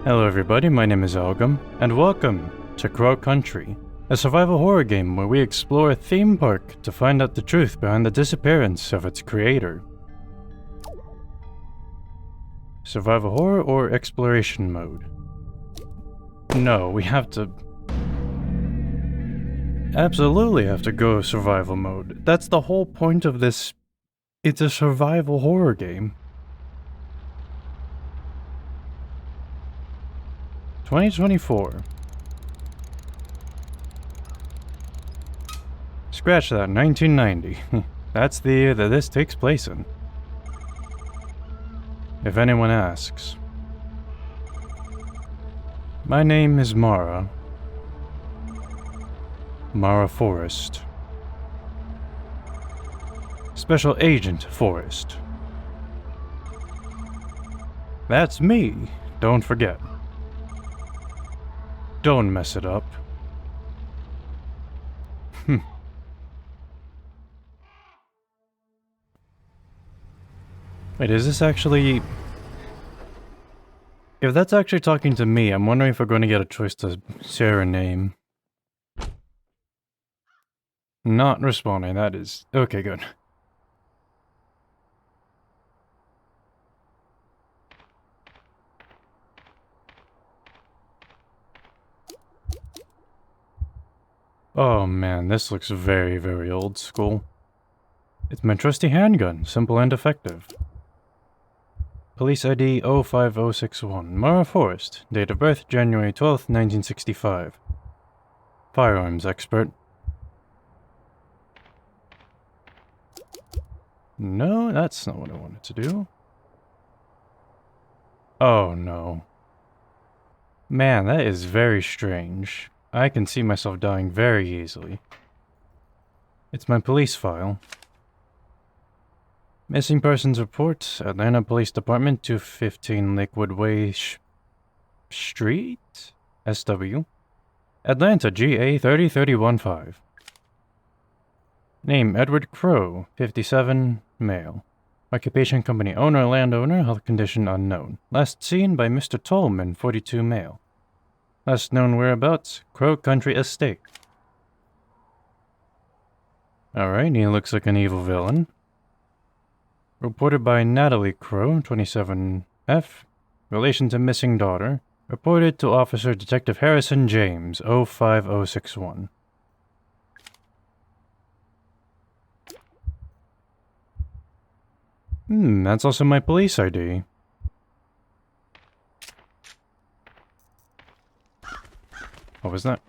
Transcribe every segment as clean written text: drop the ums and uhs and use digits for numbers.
Hello everybody, my name is Algum, and welcome to Crow Country, a survival horror game where we explore a theme park to find out the truth behind the disappearance of its creator. Survival horror or exploration mode? No, we have to... absolutely have to go survival mode. That's the whole point of this. It's a survival horror game. 2024. Scratch that, 1990. That's the year that this takes place in. If anyone asks. My name is Mara. Mara Forrest. Special Agent Forrest. That's me, don't forget. Don't mess it up. Wait, is this actually... If that's actually talking to me, I'm wondering if we're going to get a choice to share a name. Not responding, that is... Okay, good. Oh man, this looks very, very old school. It's my trusty handgun, simple and effective. Police ID 05061, Mara Forrest, date of birth January 12th, 1965. Firearms expert. No, that's not what I wanted to do. Oh no. Man, that is very strange. I can see myself dying very easily. It's my police file. Missing persons report, Atlanta Police Department, 215 Lakewood Way Street? SW. Atlanta, GA 30315. Name, Edward Crow, 57, male. Occupation, company owner, landowner, health condition unknown. Last seen by Mr. Tolman, 42, male. Last known whereabouts, Crow Country Estate. Alright, he looks like an evil villain. Reported by Natalie Crow, 27F. Relation to missing daughter. Reported to Officer Detective Harrison James, 05061. That's also my police ID. What was that?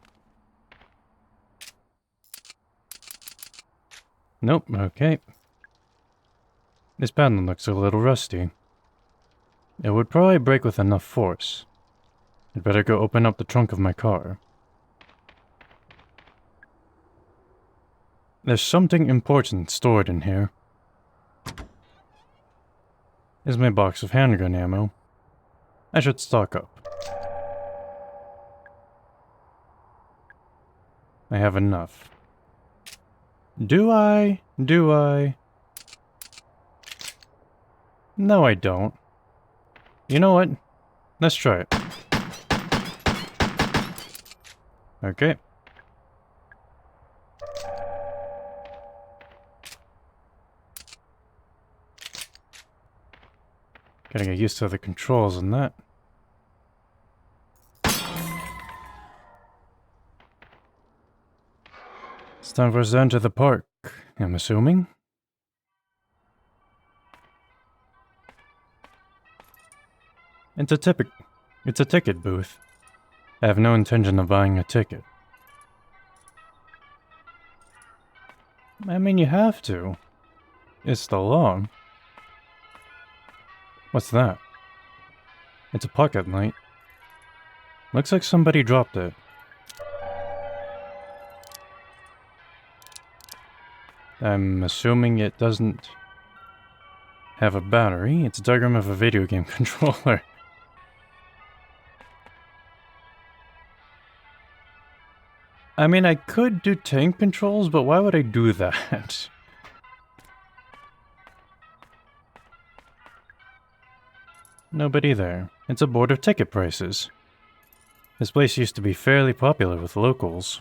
Nope, okay. This pattern looks a little rusty. It would probably break with enough force. I'd better go open up the trunk of my car. There's something important stored in here. Here's my box of handgun ammo. I should stock up. I have enough. Do I? Do I? No, I don't. You know what? Let's try it. Okay. Gotta get used to the controls on that. It's time for us to enter the park, I'm assuming. It's a ticket booth. I have no intention of buying a ticket. I mean, you have to. It's the law. What's that? It's a pocket light. Looks like somebody dropped it. I'm assuming it doesn't have a battery. It's a diagram of a video game controller. I mean, I could do tank controls, but why would I do that? Nobody there. It's a board of ticket prices. This place used to be fairly popular with locals.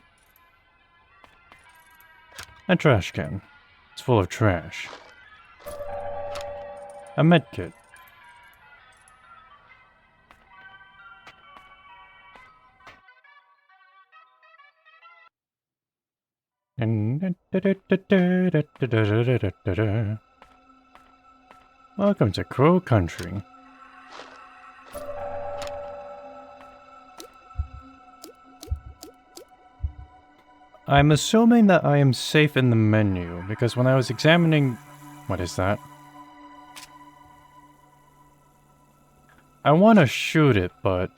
A trash can. It's full of trash. A medkit. Welcome to Crow Country. I'm assuming that I am safe in the menu, because when I was examining... What is that? I want to shoot it, but...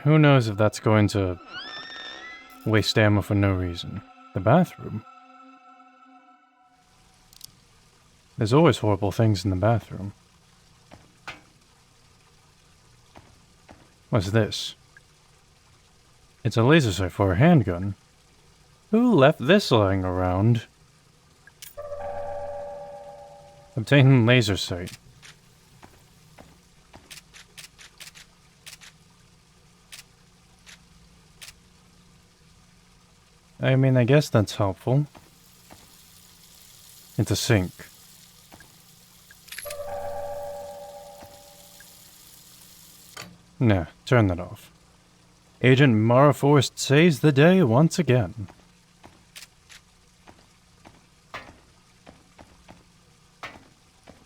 who knows if that's going to... waste ammo for no reason. The bathroom? There's always horrible things in the bathroom. What's this? It's a laser sight for a handgun. Who left this lying around? Obtain laser sight. I mean, I guess that's helpful. It's a sink. Nah, turn that off. Agent Mara Forrest saves the day once again.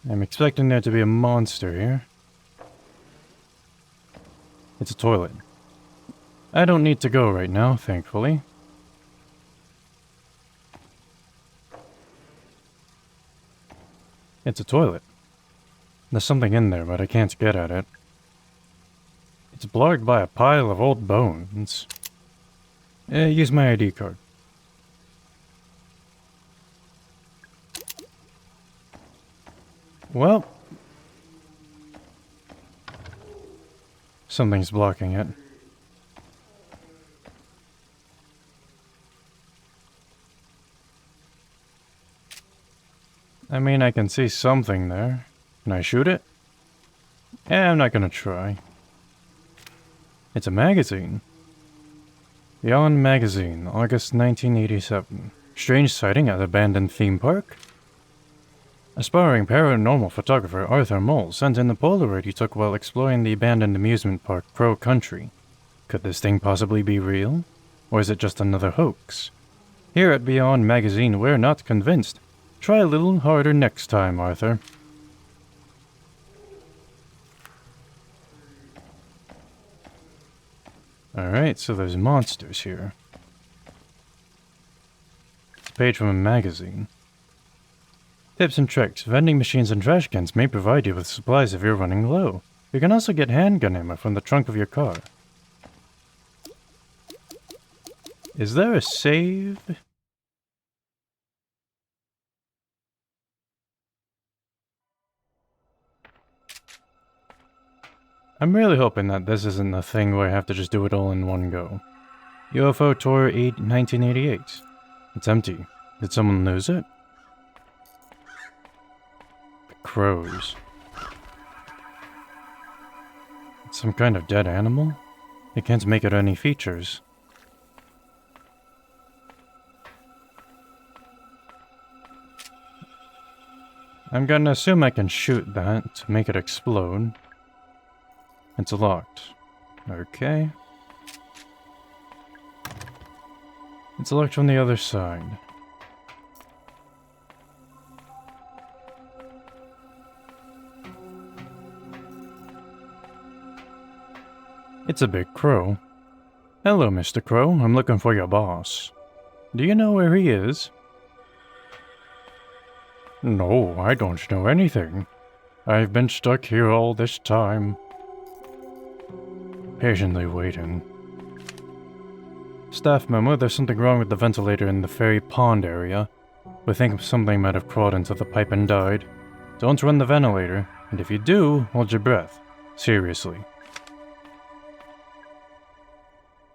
I'm expecting there to be a monster here. It's a toilet. I don't need to go right now, thankfully. It's a toilet. There's something in there, but I can't get at it. It's blocked by a pile of old bones. Use my ID card. Well, something's blocking it. I mean, I can see something there. Can I shoot it? I'm not gonna try. It's a magazine. Beyond Magazine, August 1987. Strange sighting at abandoned theme park? Aspiring paranormal photographer Arthur Mole sent in the Polaroid he took while exploring the abandoned amusement park Crow Country. Could this thing possibly be real? Or is it just another hoax? Here at Beyond Magazine, we're not convinced. Try a little harder next time, Arthur. Alright, so there's monsters here. It's a page from a magazine. Tips and tricks. Vending machines and trash cans may provide you with supplies if you're running low. You can also get handgun ammo from the trunk of your car. Is there a save? I'm really hoping that this isn't a thing where I have to just do it all in one go. UFO Tour 1988. It's empty. Did someone lose it? The crows. It's some kind of dead animal? They can't make out any features. I'm gonna assume I can shoot that to make it explode. It's locked. Okay. It's locked from the other side. It's a big crow. Hello, Mr. Crow. I'm looking for your boss. Do you know where he is? No, I don't know anything. I've been stuck here all this time. Patiently waiting. Staff memo, there's something wrong with the ventilator in the ferry pond area. We think something might have crawled into the pipe and died. Don't run the ventilator, and if you do, hold your breath. Seriously.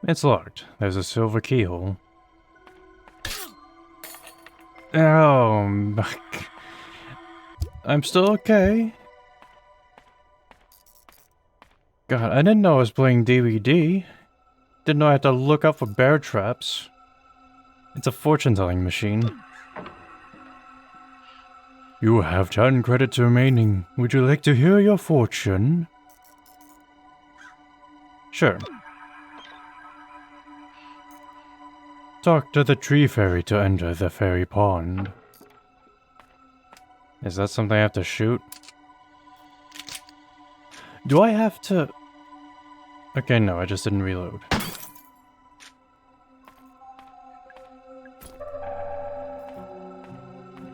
It's locked. There's a silver keyhole. Oh, I'm still okay. God, I didn't know I was playing DVD. Didn't know I had to look out for bear traps. It's a fortune-telling machine. You have 10 credits remaining. Would you like to hear your fortune? Sure. Talk to the tree fairy to enter the fairy pond. Is that something I have to shoot? Do I have to... Okay, no, I just didn't reload.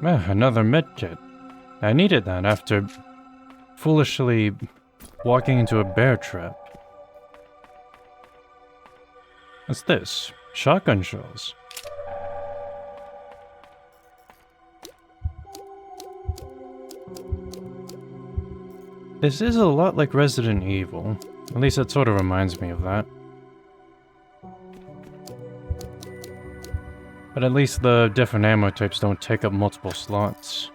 Another medkit. I needed that after foolishly walking into a bear trap. What's this? Shotgun shells. This is a lot like Resident Evil. At least it sort of reminds me of that. But at least the different ammo types don't take up multiple slots.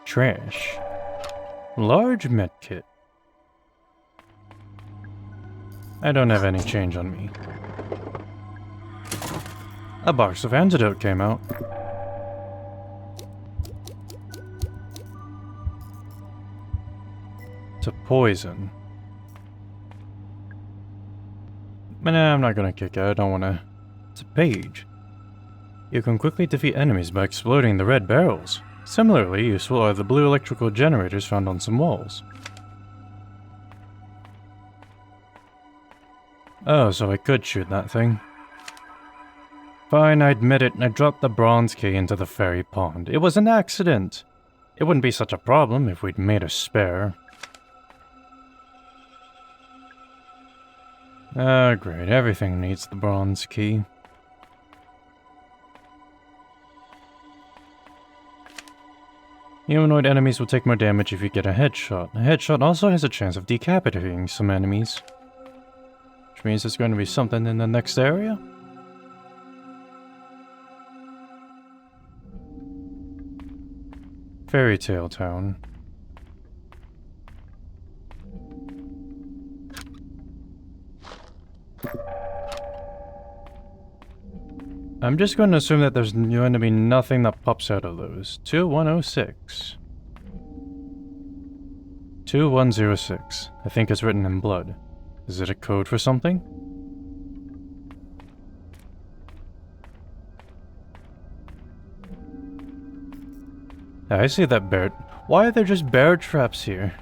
Trash. Large medkit. I don't have any change on me. A box of antidote came out. To poison. Nah, I'm not gonna kick it. I don't wanna... It's a page. You can quickly defeat enemies by exploding the red barrels. Similarly useful are the blue electrical generators found on some walls. Oh, so I could shoot that thing. Fine, I admit it. I dropped the bronze key into the fairy pond. It was an accident. It wouldn't be such a problem if we'd made a spare. Ah, great. Everything needs the bronze key. Humanoid enemies will take more damage if you get a headshot. A headshot also has a chance of decapitating some enemies. Which means there's going to be something in the next area? Fairy Tale Town. I'm just going to assume that there's going to be nothing that pops out of those. 2106. 2106. I think it's written in blood. Is it a code for something? I see that bear. Why are there just bear traps here?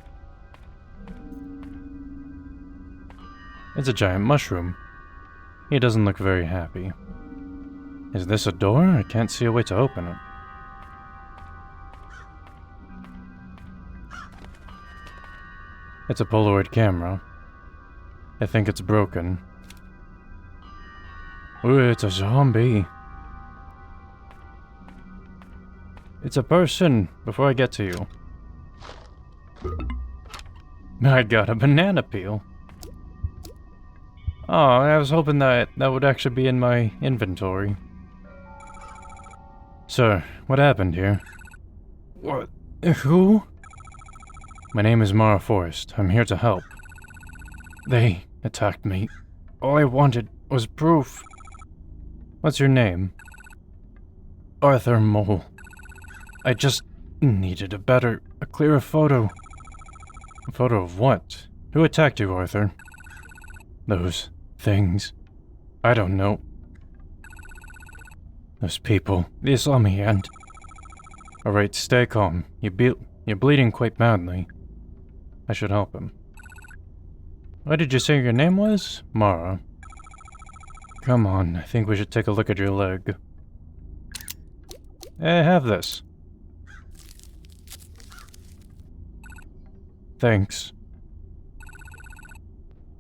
It's a giant mushroom. He doesn't look very happy. Is this a door? I can't see a way to open it. It's a Polaroid camera. I think it's broken. Ooh, it's a zombie. It's a person, before I get to you. I got a banana peel. Oh, I was hoping that would actually be in my inventory. Sir, what happened here? What? Who? My name is Mara Forrest. I'm here to help. They attacked me. All I wanted was proof. What's your name? Arthur Mole. I just needed a clearer photo. A photo of what? Who attacked you, Arthur? Those things. I don't know. Those people. They saw me and... Alright, stay calm. You're bleeding quite badly. I should help him. What did you say your name was? Mara. Come on, I think we should take a look at your leg. Have this. Thanks.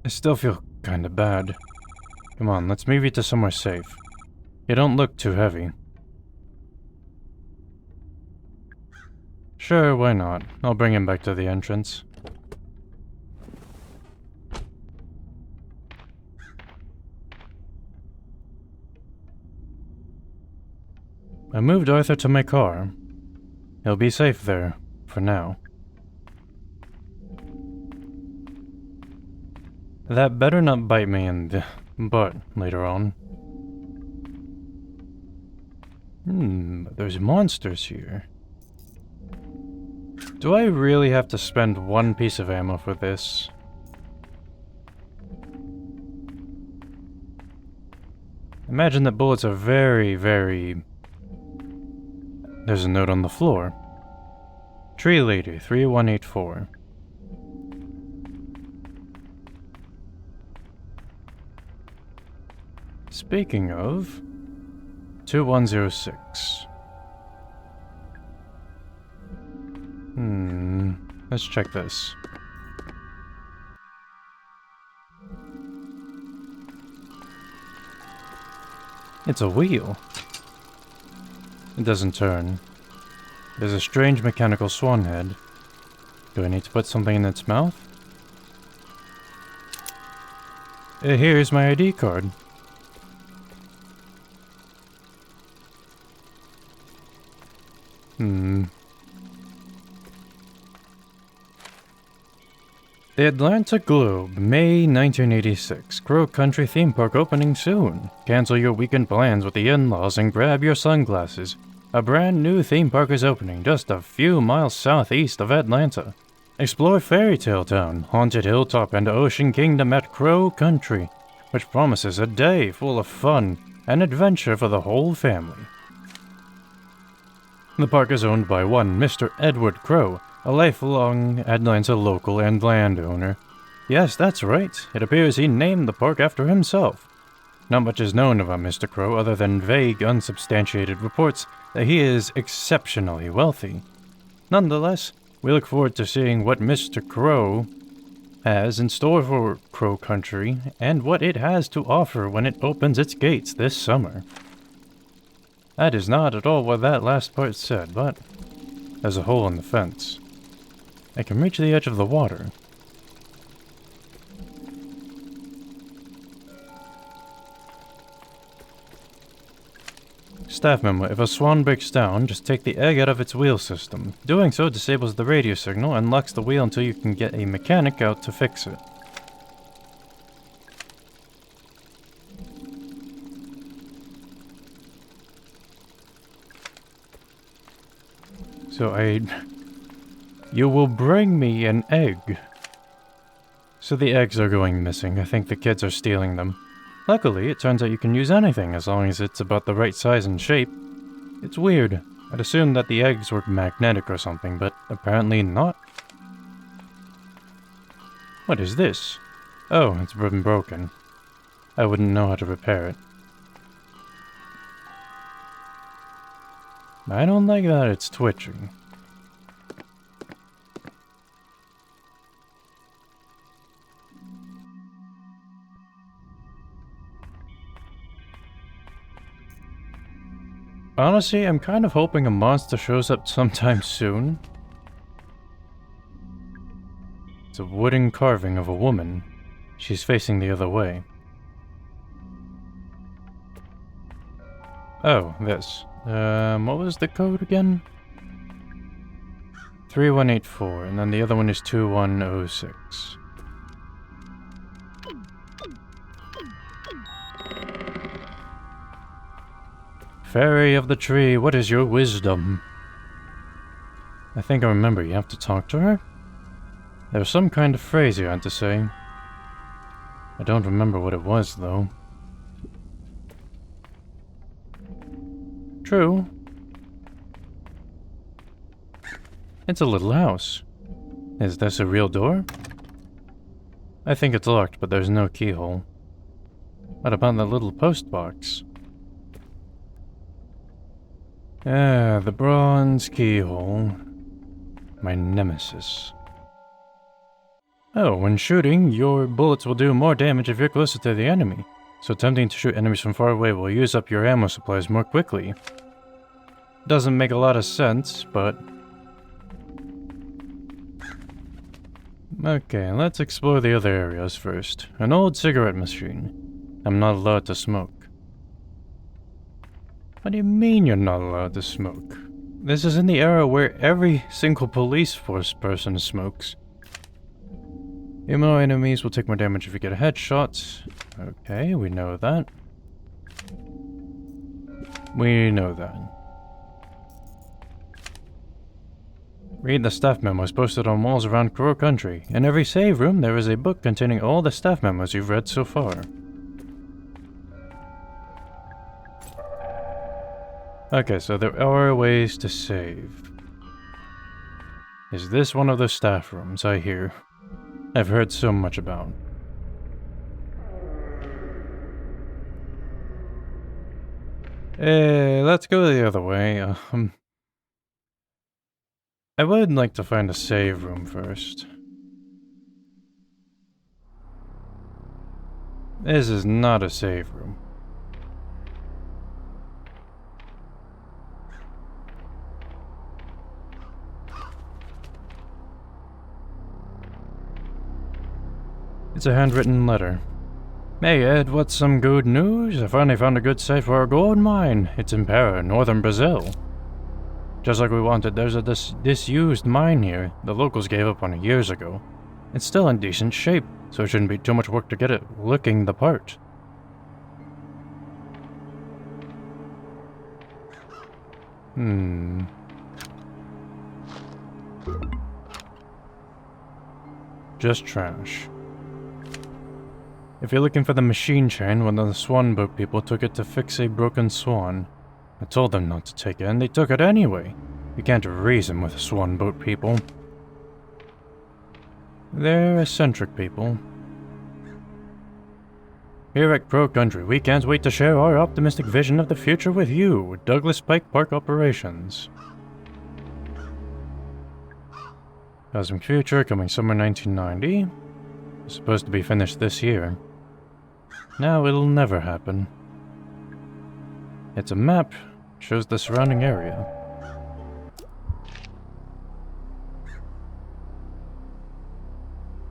I still feel kinda bad. Come on, let's move you to somewhere safe. You don't look too heavy. Sure, why not? I'll bring him back to the entrance. I moved Arthur to my car. He'll be safe there, for now. That better not bite me in the butt later on. But there's monsters here. Do I really have to spend one piece of ammo for this? Imagine that bullets are very, very... There's a note on the floor. Tree Lady, 3184. Speaking of... 2106. Let's check this. It's a wheel. It doesn't turn. There's a strange mechanical swan head. Do I need to put something in its mouth? Here's my ID card. The Atlanta Globe, May 1986. Crow Country theme park opening soon. Cancel your weekend plans with the in-laws and grab your sunglasses. A brand new theme park is opening just a few miles southeast of Atlanta. Explore Fairy Tale Town, Haunted Hilltop, and Ocean Kingdom at Crow Country, which promises a day full of fun and adventure for the whole family. The park is owned by one Mr. Edward Crow, a lifelong Atlanta local and landowner. Yes, that's right. It appears he named the park after himself. Not much is known about Mr. Crow other than vague, unsubstantiated reports that he is exceptionally wealthy. Nonetheless, we look forward to seeing what Mr. Crow has in store for Crow Country and what it has to offer when it opens its gates this summer. That is not at all what that last part said, but there's a hole in the fence. I can reach the edge of the water. Staff memo: if a swan breaks down, just take the egg out of its wheel system. Doing so disables the radio signal and locks the wheel until you can get a mechanic out to fix it. So you will bring me an egg. So the eggs are going missing. I think the kids are stealing them. Luckily, it turns out you can use anything as long as it's about the right size and shape. It's weird. I'd assumed that the eggs were magnetic or something, but apparently not. What is this? Oh, it's been broken. I wouldn't know how to repair it. I don't like that it's twitching. Honestly, I'm kind of hoping a monster shows up sometime soon. It's a wooden carving of a woman. She's facing the other way. Oh, this. What was the code again? 3184, and then the other one is 2106. Fairy of the tree, what is your wisdom? I think I remember, you have to talk to her? There was some kind of phrase you had to say. I don't remember what it was, though. True. It's a little house. Is this a real door? I think it's locked, but there's no keyhole. What about the little post box? Ah, the bronze keyhole. My nemesis. Oh, when shooting, your bullets will do more damage if you're closer to the enemy. So attempting to shoot enemies from far away will use up your ammo supplies more quickly. Doesn't make a lot of sense, but... Okay, let's explore the other areas first. An old cigarette machine. I'm not allowed to smoke. What do you mean you're not allowed to smoke? This is in the era where every single police force person smokes. Humanoid enemies will take more damage if you get a headshot. Okay, we know that. We know that. Read the staff memos posted on walls around Crow Country. In every save room, there is a book containing all the staff memos you've read so far. Okay, so there are ways to save. Is this one of the staff rooms I hear? I've heard so much about. Let's go the other way. I would like to find a save room first. This is not a save room. It's a handwritten letter. Hey Ed, what's some good news? I finally found a good site for our gold mine. It's in Para, northern Brazil. Just like we wanted, there's a disused mine here. The locals gave up on it years ago. It's still in decent shape, so it shouldn't be too much work to get it looking the part. Just trash. If you're looking for the machine chain, one of the swan boat people took it to fix a broken swan. I told them not to take it, and they took it anyway. You can't reason with swan boat people. They're eccentric people. Here at Crow Country, we can't wait to share our optimistic vision of the future with you, Douglas Pike Park Operations. Cosmic Future, coming summer 1990. It's supposed to be finished this year. Now it'll never happen. It's a map, shows the surrounding area.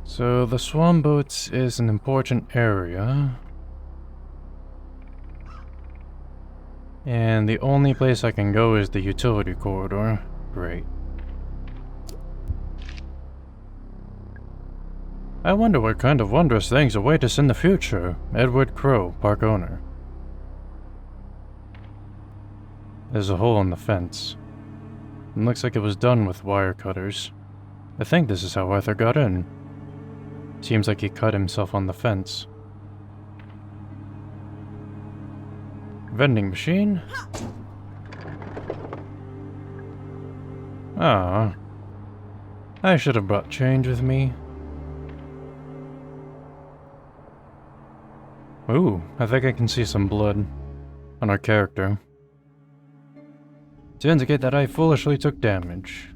So the swan boats is an important area. And the only place I can go is the utility corridor. Great. I wonder what kind of wondrous things await us in the future. Edward Crow, park owner. There's a hole in the fence. It looks like it was done with wire cutters. I think this is how Arthur got in. Seems like he cut himself on the fence. Vending machine? Ah. I should have brought change with me. Ooh, I think I can see some blood on our character. To indicate that I foolishly took damage.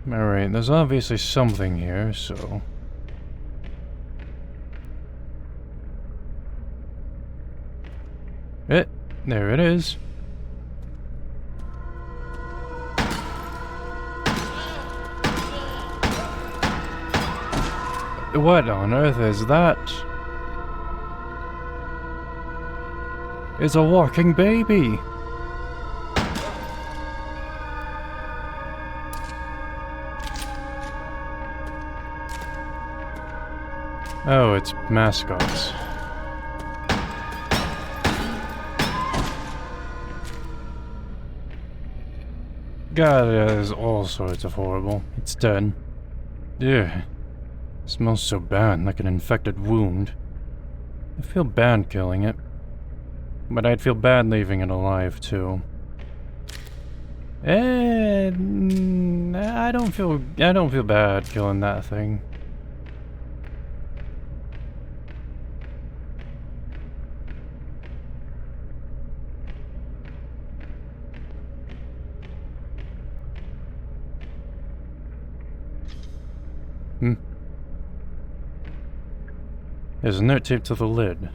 Alright, there's obviously something here, so... There it is. What on earth is that? It's a walking baby! Oh, it's mascots. God, it is all sorts of horrible. It's dead. Ugh. Smells so bad, like an infected wound. I feel bad killing it. But I'd feel bad leaving it alive, too. I don't feel bad killing that thing. There's a note taped to the lid.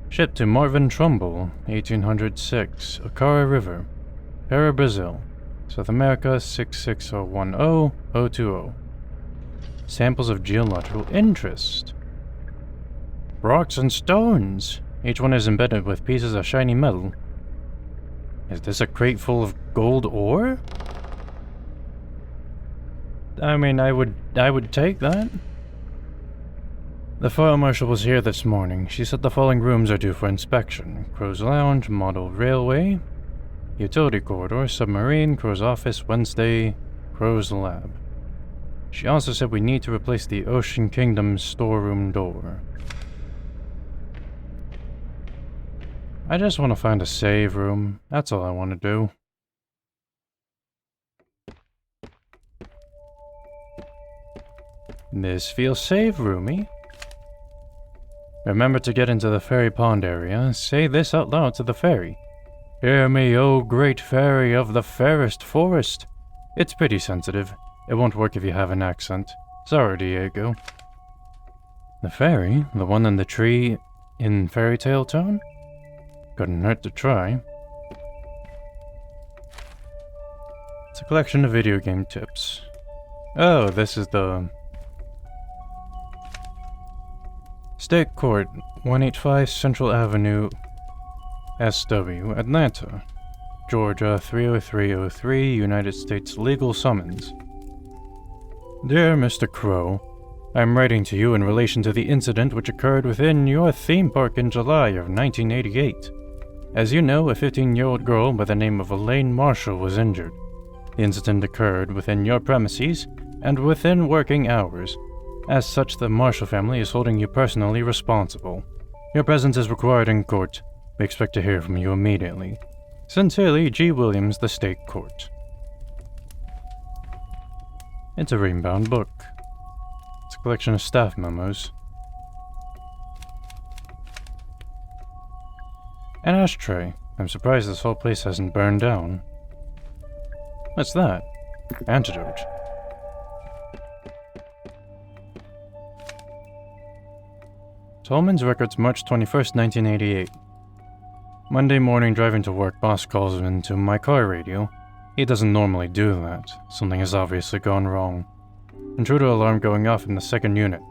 Shipped to Marvin Trumbull, 1806, Acara River, Para, Brazil, South America 66010-020. Samples of geological interest. Rocks and stones. Each one is embedded with pieces of shiny metal. Is this a crate full of gold ore? I mean, I would take that. The fire marshal was here this morning. She said the following rooms are due for inspection: Crow's Lounge, Model Railway, Utility Corridor, Submarine, Crow's Office, Wednesday, Crow's Lab. She also said we need to replace the Ocean Kingdom's storeroom door. I just want to find a save room. That's all I want to do. This feels save roomy. Remember to get into the fairy pond area. Say this out loud to the fairy. Hear me, O great fairy of the fairest forest. It's pretty sensitive. It won't work if you have an accent. Sorry, Diego. The fairy? The one in the tree in Fairy Tale Town? Couldn't hurt to try. It's a collection of video game tips. Oh, this is the... State Court, 185 Central Avenue, SW, Atlanta, Georgia 30303, United States Legal Summons. Dear Mr. Crow, I am writing to you in relation to the incident which occurred within your theme park in July of 1988. As you know, a 15-year-old girl by the name of Elaine Marshall was injured. The incident occurred within your premises and within working hours. As such, the Marshall family is holding you personally responsible. Your presence is required in court. We expect to hear from you immediately. Sincerely, G. Williams, the State Court. It's a ring-bound book. It's a collection of staff memos. An ashtray. I'm surprised this whole place hasn't burned down. What's that? Antidote. Tolman's records, March 21st, 1988. Monday morning driving to work, boss calls into my car radio. He doesn't normally do that. Something has obviously gone wrong. Intruder alarm going off in the second unit.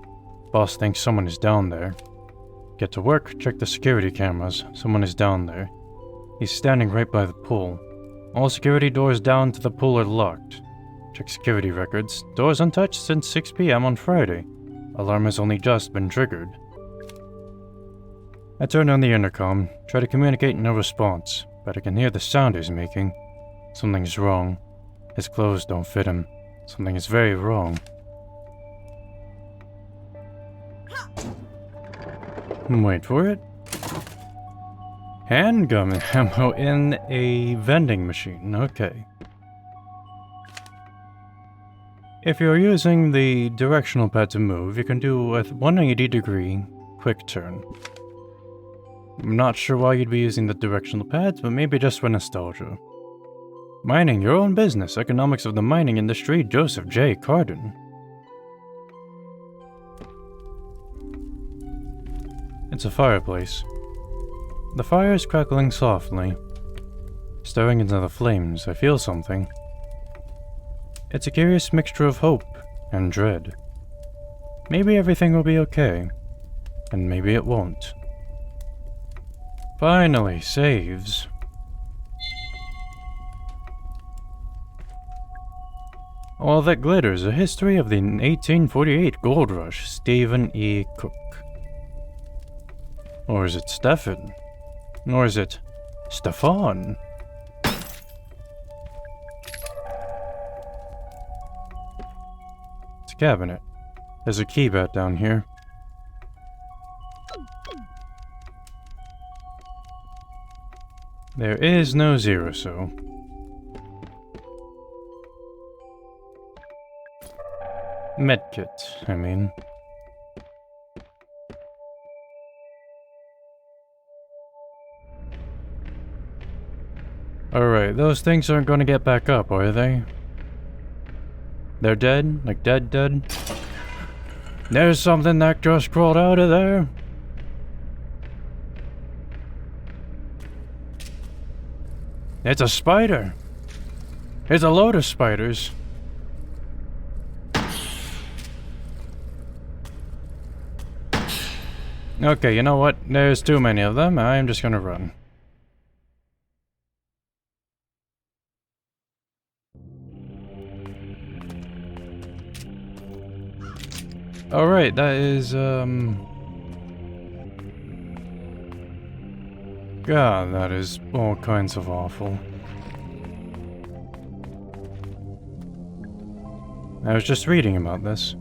Boss thinks someone is down there. Get to work, check the security cameras. Someone is down there. He's standing right by the pool. All security doors down to the pool are locked. Check security records. Doors untouched since 6 p.m. on Friday. Alarm has only just been triggered. I turn on the intercom, try to communicate, no response, but I can hear the sound he's making. Something's wrong. His clothes don't fit him. Something is very wrong. Wait for it. Handgun ammo in a vending machine, okay. If you're using the directional pad to move, you can do a 180-degree quick turn. I'm not sure why you'd be using the directional pads, but maybe just for nostalgia. Mining your own business, economics of the mining industry, Joseph J. Cardin. It's a fireplace. The fire is crackling softly. Staring into the flames, I feel something. It's a curious mixture of hope and dread. Maybe everything will be okay, and maybe it won't. Finally, saves. All That Glitters, A History of the 1848 Gold Rush, Stephen E. Cook. Or is it Stefan? Or is it Stefan? It's a cabinet. There's a keypad down here. There is no zero, so. Medkit, I mean. Alright, those things aren't gonna get back up, are they? They're dead? Like dead? There's something that just crawled out of there. It's a spider. It's a load of spiders. Okay, you know what? There's too many of them. I'm just gonna run. Alright, that is, God, that is all kinds of awful. I was just reading about this.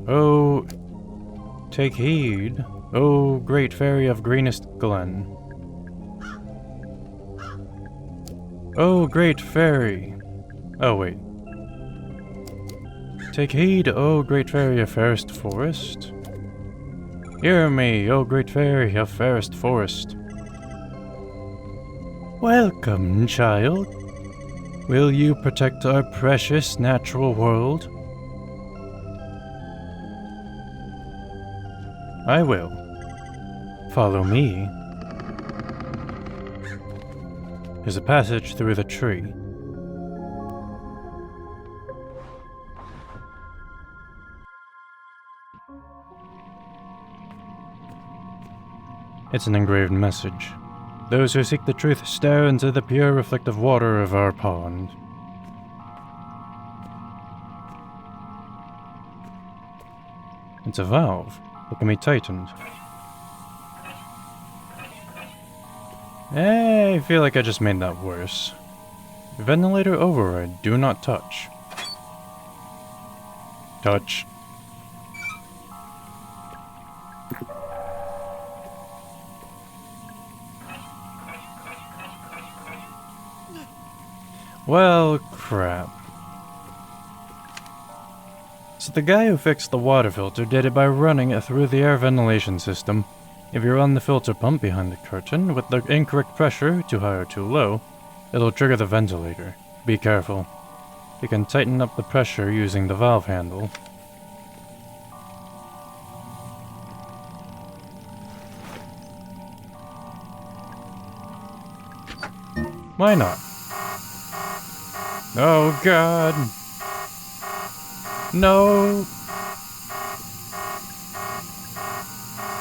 Oh, take heed, O great fairy of greenest glen. Oh, great fairy. Oh, wait. Take heed, O great fairy of fairest forest. Hear me, O great fairy of fairest forest. Welcome, child. Will you protect our precious natural world? I will. Follow me. There's a passage through the tree. It's an engraved message. Those who seek the truth stare into the pure reflective water of our pond. It's a valve that can be tightened. I feel like I just made that worse. Ventilator override, do not touch. Touch. Well, crap. So the guy who fixed the water filter did it by running it through the air ventilation system. If you run the filter pump behind the curtain with the incorrect pressure, too high or too low, it'll trigger the ventilator. Be careful. You can tighten up the pressure using the valve handle. Why not? Oh god. No!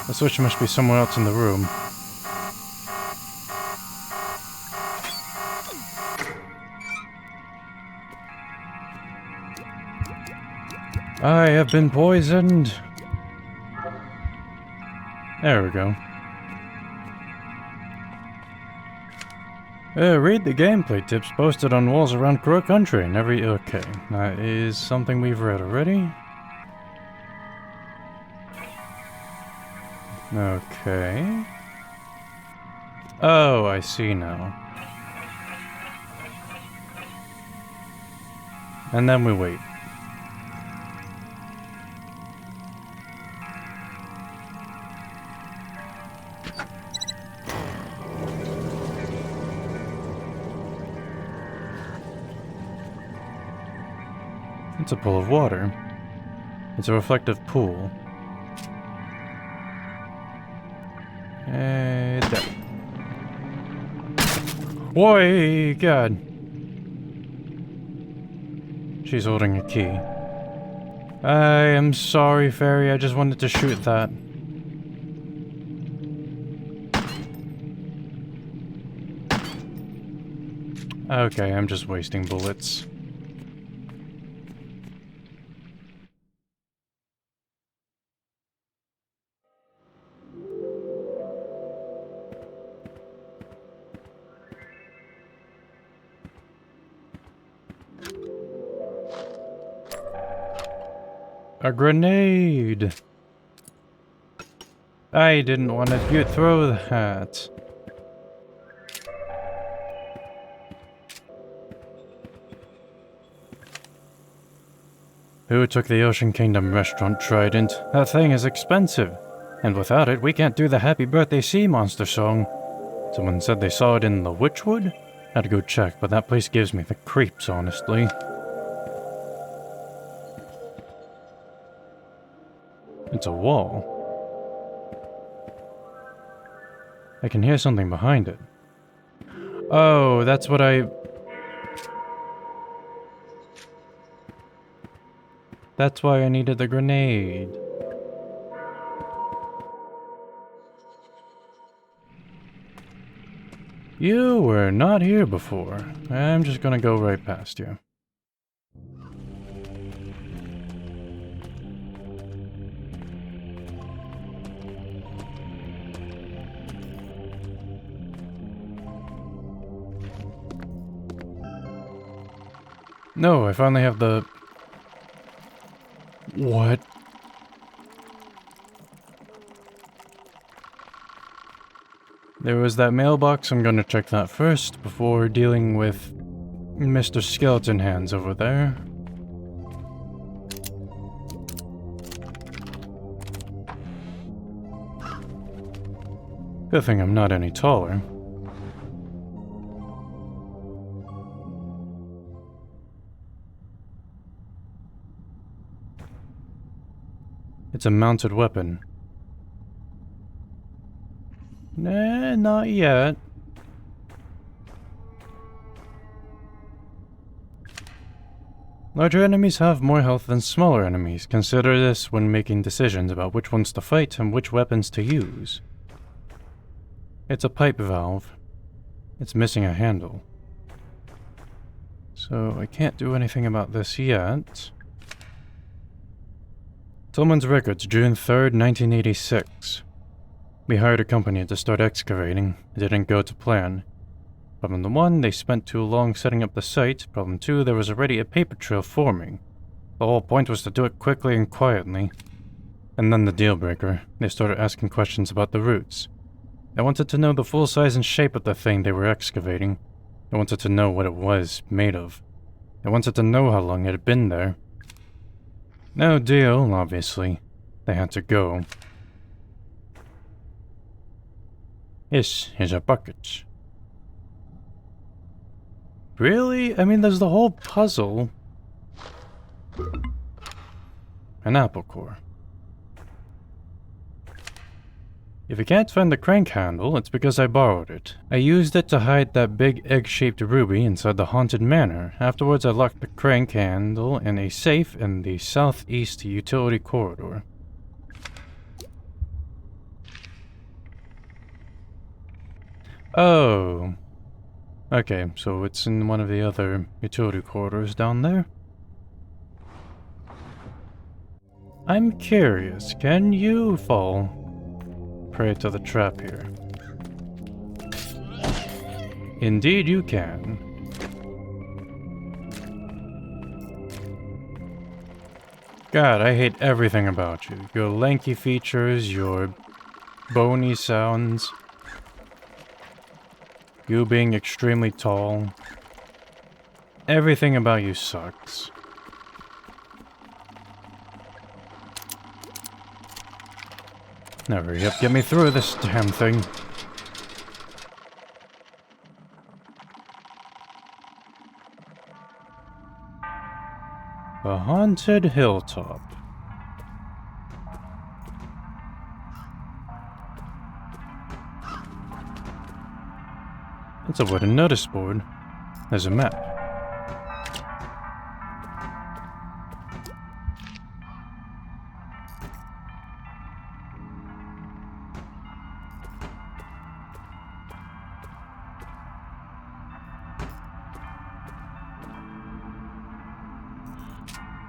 The switch must be somewhere else in the room. I have been poisoned. There we go. Read the gameplay tips posted on walls around Crow Country and every... Okay, that is something we've read already. Okay. Oh, I see now. And then we wait. It's a pool of water. It's a reflective pool. There. Boy, God. She's holding a key. I am sorry, fairy. I just wanted to shoot that. Okay, I'm just wasting bullets. A grenade! I didn't want to throw that. Who took the Ocean Kingdom restaurant trident? That thing is expensive. And without it, we can't do the Happy Birthday Sea Monster song. Someone said they saw it in the Witchwood? Had to go check, but that place gives me the creeps, honestly. It's a wall. I can hear something behind it. Oh, that's what That's why I needed the grenade. You were not here before. I'm just gonna go right past you. No, I finally have the... What? There was that mailbox. I'm gonna check that first before dealing with Mr. Skeleton Hands over there. Good thing I'm not any taller. It's a mounted weapon. Nah, not yet. Larger enemies have more health than smaller enemies. Consider this when making decisions about which ones to fight and which weapons to use. It's a pipe valve. It's missing a handle. So I can't do anything about this yet. Tillman's Records, June 3rd, 1986. We hired a company to start excavating. It didn't go to plan. Problem 1, they spent too long setting up the site. Problem 2, there was already a paper trail forming. The whole point was to do it quickly and quietly. And then the deal breaker. They started asking questions about the roots. They wanted to know the full size and shape of the thing they were excavating. They wanted to know what it was made of. They wanted to know how long it had been there. No deal, obviously. They had to go. This is a bucket. Really? I mean, there's the whole puzzle. An apple core. If you can't find the crank handle, it's because I borrowed it. I used it to hide that big egg-shaped ruby inside the haunted manor. Afterwards, I locked the crank handle in a safe in the southeast utility corridor. Oh. Okay, so it's in one of the other utility corridors down there. I'm curious, can you fall prey to the trap here? Indeed you can. God, I hate everything about you. Your lanky features, your bony sounds, you being extremely tall. Everything about you sucks. Now hurry up, get me through this damn thing. The haunted hilltop. It's a wooden notice board. There's a map.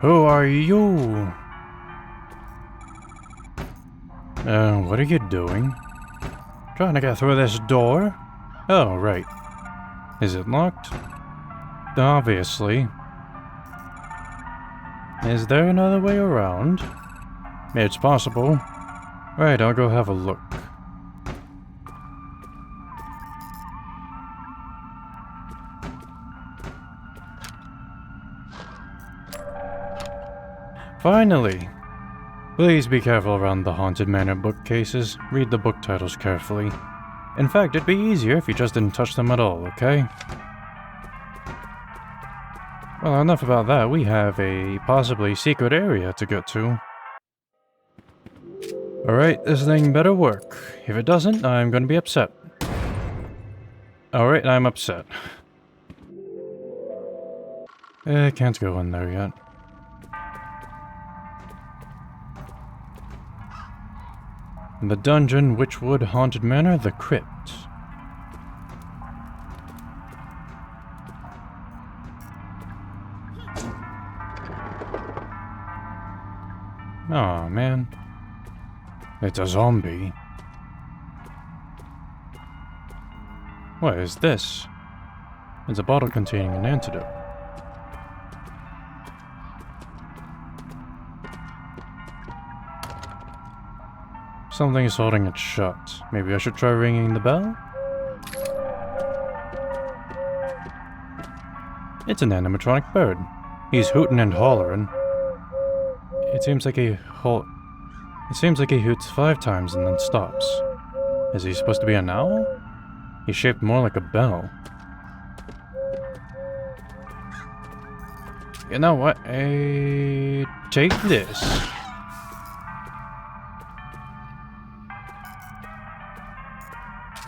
Who are you? What are you doing? Trying to get through this door? Oh, right. Is it locked? Obviously. Is there another way around? It's possible. Right, I'll go have a look. Finally! Please be careful around the Haunted Manor bookcases. Read the book titles carefully. In fact, it'd be easier if you just didn't touch them at all, okay? Well, enough about that. We have a possibly secret area to get to. Alright, this thing better work. If it doesn't, I'm gonna be upset. Alright, I'm upset. Can't go in there yet. The dungeon, Witchwood Haunted Manor, the crypt. Aw, man. It's a zombie. What is this? It's a bottle containing an antidote. Something is holding it shut. Maybe I should try ringing the bell? It's an animatronic bird. He's hooting and hollering. It seems like he hoots 5 times and then stops. Is he supposed to be an owl? He's shaped more like a bell. You know what? Take this.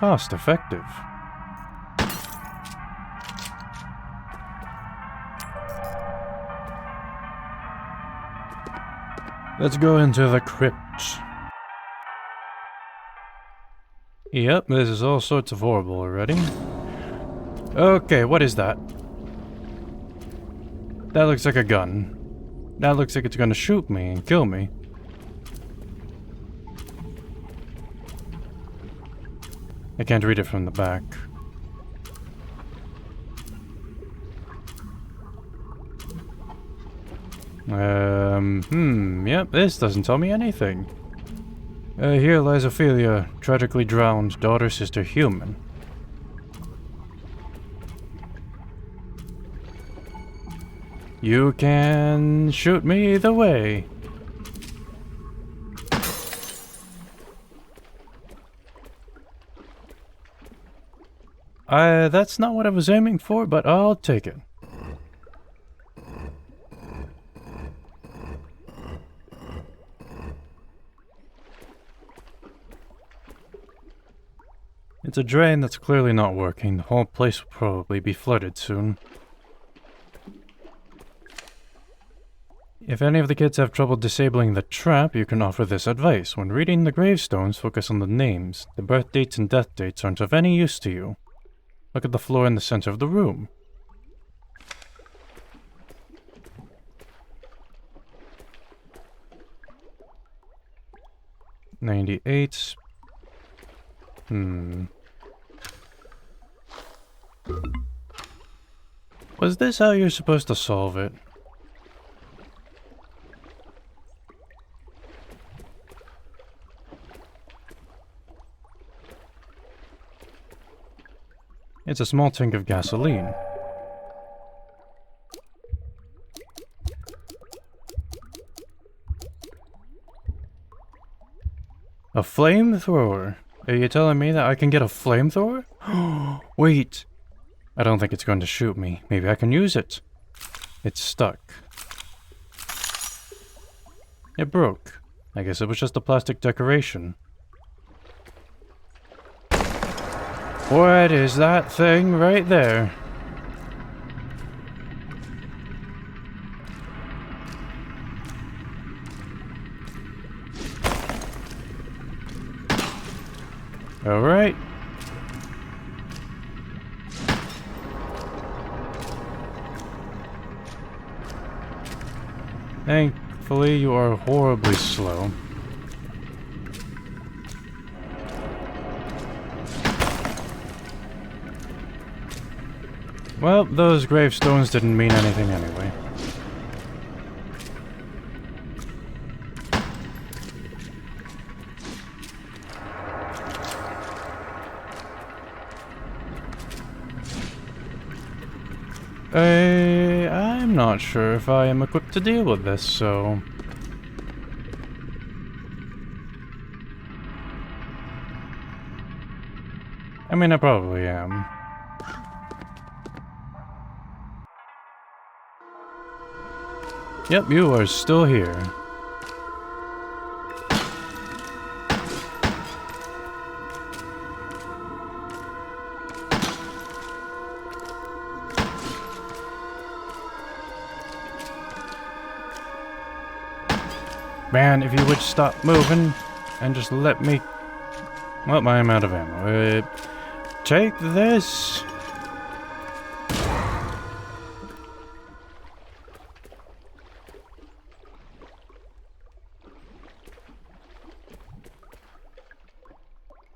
Cost effective. Let's go into the crypt. Yep, this is all sorts of horrible already. Okay, what is that? That looks like a gun. That looks like it's gonna shoot me and kill me. I can't read it from the back. Yep, this doesn't tell me anything. Here lies Ophelia, tragically drowned, daughter, sister, human. You can shoot me either way. That's not what I was aiming for, but I'll take it. It's a drain that's clearly not working. The whole place will probably be flooded soon. If any of the kids have trouble disabling the trap, you can offer this advice. When reading the gravestones, focus on the names. The birth dates and death dates aren't of any use to you. Look at the floor in the center of the room. $98. Was this how you're supposed to solve it? It's a small tank of gasoline. A flamethrower? Are you telling me that I can get a flamethrower? Wait! I don't think it's going to shoot me. Maybe I can use it. It's stuck. It broke. I guess it was just a plastic decoration. What is that thing right there? Alright. Thankfully, you are horribly slow. Well, those gravestones didn't mean anything anyway. I'm not sure if I am equipped to deal with this, so... I mean, I probably am. Yep, you are still here. Man, if you would stop moving and just let me... Well, I'm out of ammo. Take this.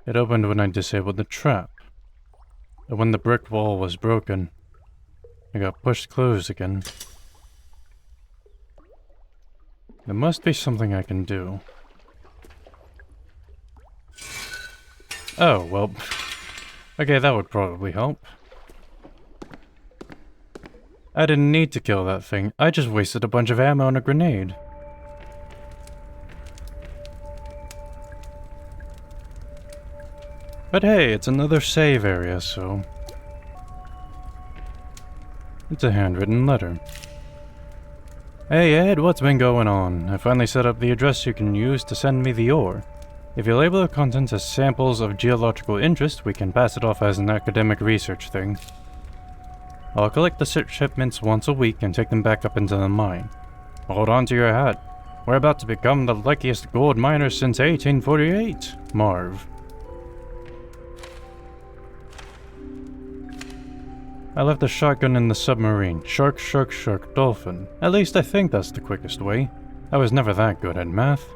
It opened when I disabled the trap. But when the brick wall was broken, it got pushed closed again. There must be something I can do. Oh, well. Okay, that would probably help. I didn't need to kill that thing. I just wasted a bunch of ammo on a grenade. But hey, it's another save area, so... It's a handwritten letter. Hey Ed, what's been going on? I finally set up the address you can use to send me the ore. If you label the contents as samples of geological interest, we can pass it off as an academic research thing. I'll collect the shipments once a week and take them back up into the mine. Hold on to your hat. We're about to become the luckiest gold miners since 1848, Marv. I left the shotgun in the submarine. Shark, shark, shark, dolphin. At least I think that's the quickest way. I was never that good at math.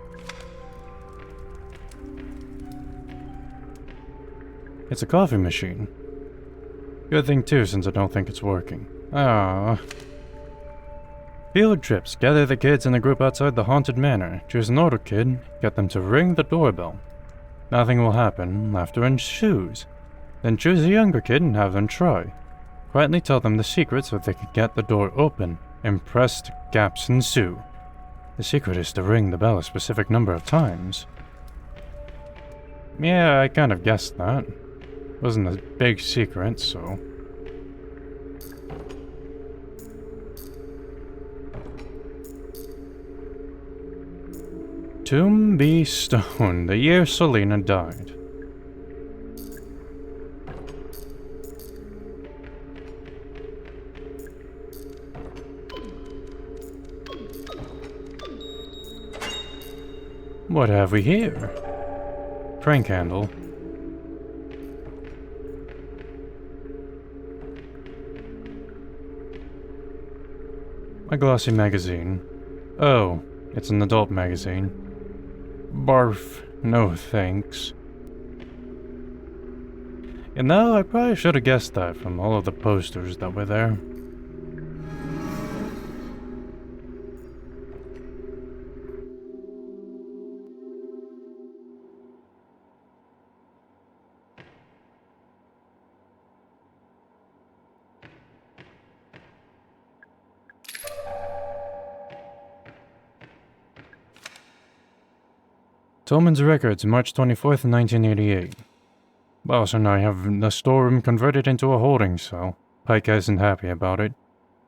It's a coffee machine. Good thing too, since I don't think it's working. Ah. Field trips. Gather the kids in a group outside the haunted manor. Choose an older kid. Get them to ring the doorbell. Nothing will happen. Laughter ensues. Then choose a younger kid and have them try. Quietly tell them the secret so they can get the door open. Impressed gaps ensue. The secret is to ring the bell a specific number of times. Yeah, I kind of guessed that. Wasn't a big secret, so... Tomb B. Stone, the year Selena died. What have we here? Crank handle. A glossy magazine. Oh, it's an adult magazine. Barf. No thanks. You know, I probably should have guessed that from all of the posters that were there. Tolman's Records, March 24th, 1988. Boss and I have the storeroom converted into a holding cell. Pike isn't happy about it.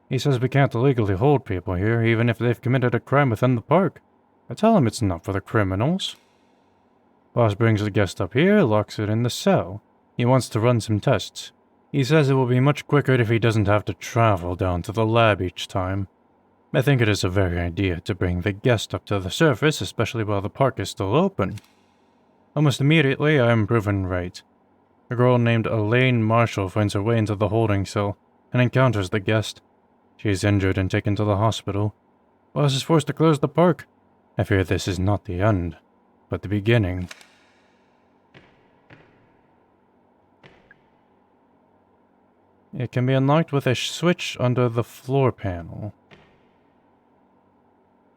He says we can't illegally hold people here, even if they've committed a crime within the park. I tell him it's not for the criminals. Boss brings the guest up here, locks it in the cell. He wants to run some tests. He says it will be much quicker if he doesn't have to travel down to the lab each time. I think it is a very idea to bring the guest up to the surface, especially while the park is still open. Almost immediately, I am proven right. A girl named Elaine Marshall finds her way into the holding cell and encounters the guest. She is injured and taken to the hospital. Boss is forced to close the park. I fear this is not the end, but the beginning. It can be unlocked with a switch under the floor panel.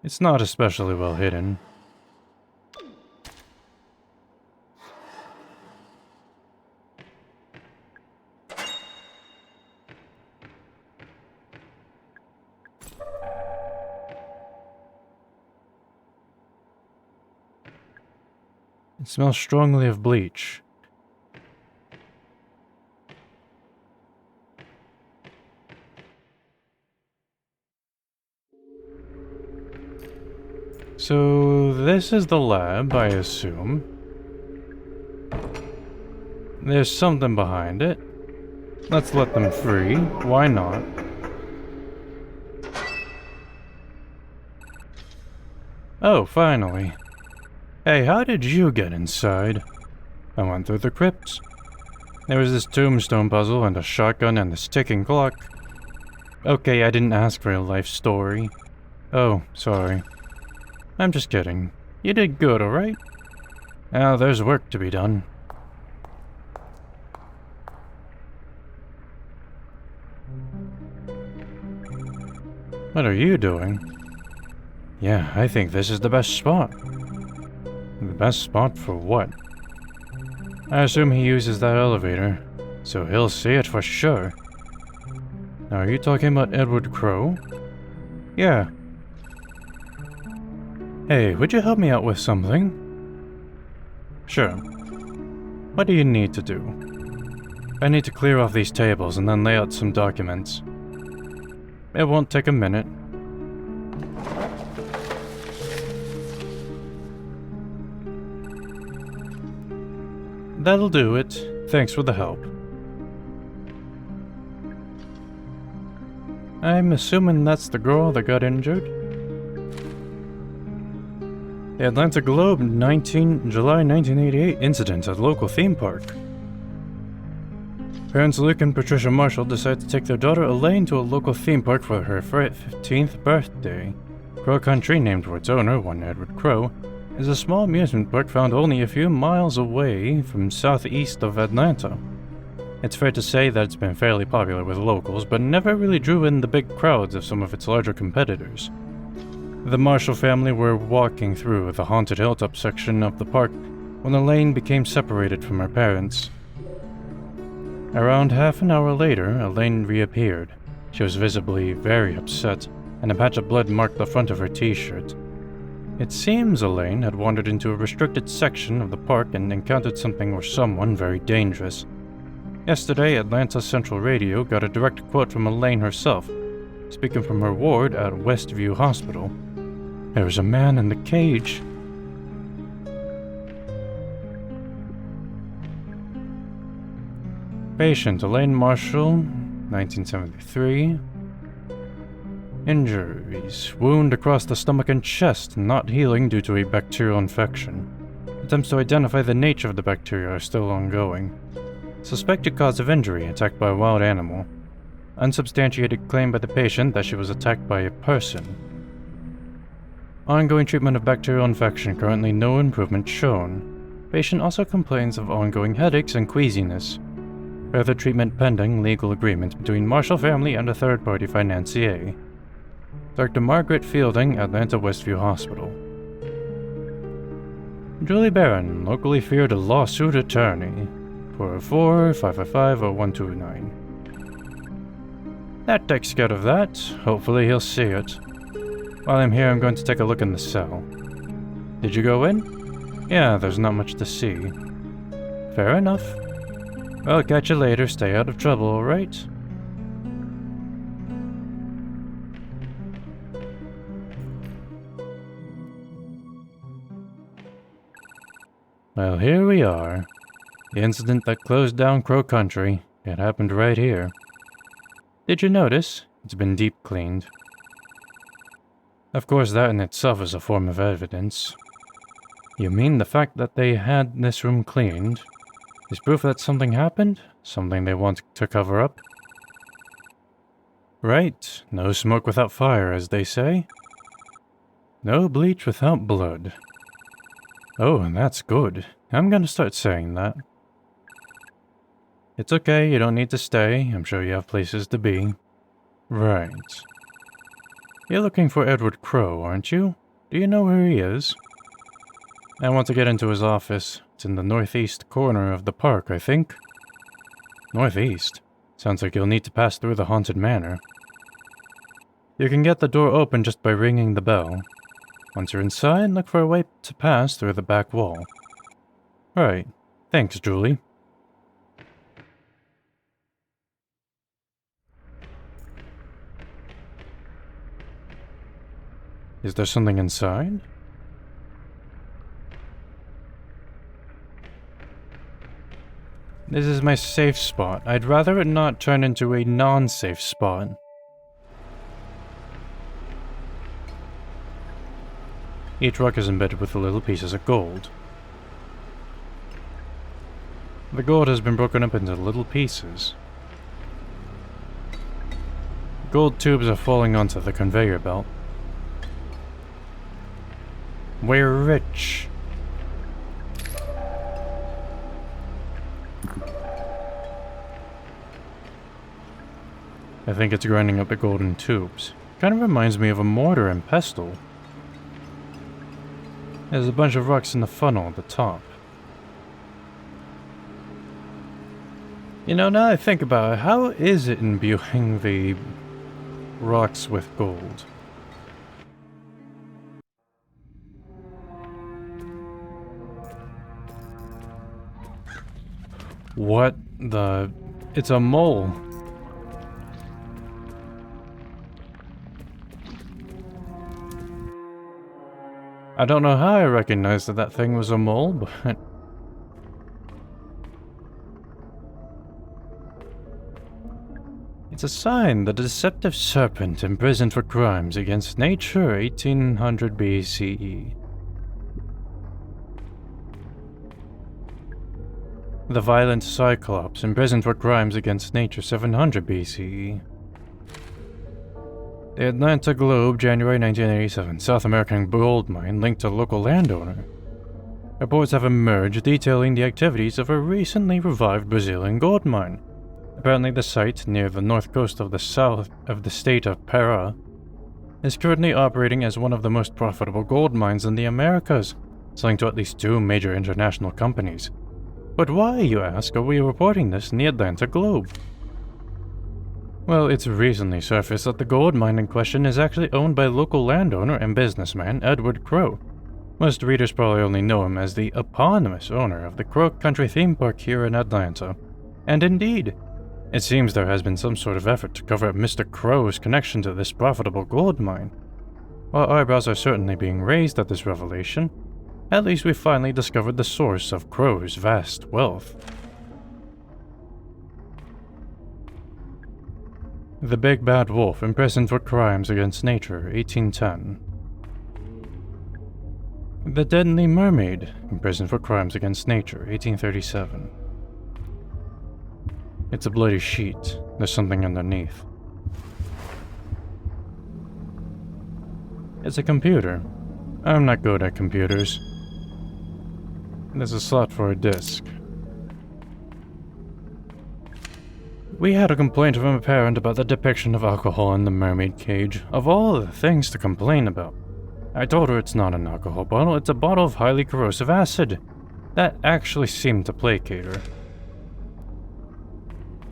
It's not especially well hidden. It smells strongly of bleach. So, this is the lab, I assume. There's something behind it. Let's let them free. Why not? Oh, finally. Hey, how did you get inside? I went through the crypts. There was this tombstone puzzle and a shotgun and this ticking clock. Okay, I didn't ask for a life story. Oh, sorry. I'm just kidding. You did good, alright? Now, there's work to be done. What are you doing? Yeah, I think this is the best spot. The best spot for what? I assume he uses that elevator, so he'll see it for sure. Now, are you talking about Edward Crowe? Yeah. Hey, would you help me out with something? Sure. What do you need to do? I need to clear off these tables and then lay out some documents. It won't take a minute. That'll do it. Thanks for the help. I'm assuming that's the girl that got injured? The Atlanta Globe July 1988 incident at local theme park. Parents Luke and Patricia Marshall decided to take their daughter Elaine to a local theme park for her 15th birthday. Crow Country, named for its owner, one Edward Crowe, is a small amusement park found only a few miles away from southeast of Atlanta. It's fair to say that it's been fairly popular with locals, but never really drew in the big crowds of some of its larger competitors. The Marshall family were walking through the haunted hilltop section of the park when Elaine became separated from her parents. Around half an hour later, Elaine reappeared. She was visibly very upset, and a patch of blood marked the front of her t-shirt. It seems Elaine had wandered into a restricted section of the park and encountered something or someone very dangerous. Yesterday, Atlanta Central Radio got a direct quote from Elaine herself, speaking from her ward at Westview Hospital. There was a man in the cage. Patient Elaine Marshall, 1973. Injuries: wound across the stomach and chest, not healing due to a bacterial infection. Attempts to identify the nature of the bacteria are still ongoing. Suspected cause of injury: attacked by a wild animal. Unsubstantiated claim by the patient that she was attacked by a person. Ongoing treatment of bacterial infection, currently no improvement shown. Patient also complains of ongoing headaches and queasiness. Further treatment pending legal agreement between Marshall family and a third-party financier. Dr. Margaret Fielding, Atlanta Westview Hospital. Julie Barron, locally feared lawsuit attorney. 404-555-0129. That takes care of that. Hopefully he'll see it. While I'm here, I'm going to take a look in the cell. Did you go in? Yeah, there's not much to see. Fair enough. Well, catch you later. Stay out of trouble, alright? Well, here we are. The incident that closed down Crow Country. It happened right here. Did you notice? It's been deep cleaned. Of course, that in itself is a form of evidence. You mean the fact that they had this room cleaned is proof that something happened? Something they want to cover up? Right. No smoke without fire, as they say. No bleach without blood. Oh, and that's good. I'm gonna start saying that. It's okay, you don't need to stay. I'm sure you have places to be. Right. You're looking for Edward Crowe, aren't you? Do you know where he is? I want to get into his office. It's in the northeast corner of the park, I think. Northeast? Sounds like you'll need to pass through the haunted manor. You can get the door open just by ringing the bell. Once you're inside, look for a way to pass through the back wall. Right. Thanks, Julie. Is there something inside? This is my safe spot. I'd rather it not turn into a non-safe spot. Each rock is embedded with little pieces of gold. The gold has been broken up into little pieces. Gold tubes are falling onto the conveyor belt. We're rich. I think it's grinding up the golden tubes. Kind of reminds me of a mortar and pestle. There's a bunch of rocks in the funnel at the top. You know, now I think about it, how is it imbuing the rocks with gold? What the... It's a mole. I don't know how I recognized that that thing was a mole, but... It's a sign, the deceptive serpent imprisoned for crimes against nature, 1800 BCE. The violent Cyclops imprisoned for crimes against nature, 700 BCE. The Atlanta Globe, January 1987. South American gold mine linked to local landowner. Reports have emerged detailing the activities of a recently revived Brazilian gold mine. Apparently the site, near the north coast of the south of the state of Pará, is currently operating as one of the most profitable gold mines in the Americas, selling to at least 2 major international companies. But why, you ask, are we reporting this in the Atlanta Globe? Well, it's recently surfaced that the gold mine in question is actually owned by local landowner and businessman Edward Crow. Most readers probably only know him as the eponymous owner of the Crow Country theme park here in Atlanta. And indeed, it seems there has been some sort of effort to cover up Mr. Crow's connection to this profitable gold mine. While eyebrows are certainly being raised at this revelation, at least we finally discovered the source of Crow's vast wealth. The Big Bad Wolf, imprisoned for crimes against nature, 1810. The Deadly Mermaid, imprisoned for crimes against nature, 1837. It's a bloody sheet. There's something underneath. It's a computer. I'm not good at computers. There's a slot for a disk. We had a complaint from a parent about the depiction of alcohol in the mermaid cage. Of all the things to complain about. I told her it's not an alcohol bottle, it's a bottle of highly corrosive acid. That actually seemed to placate her.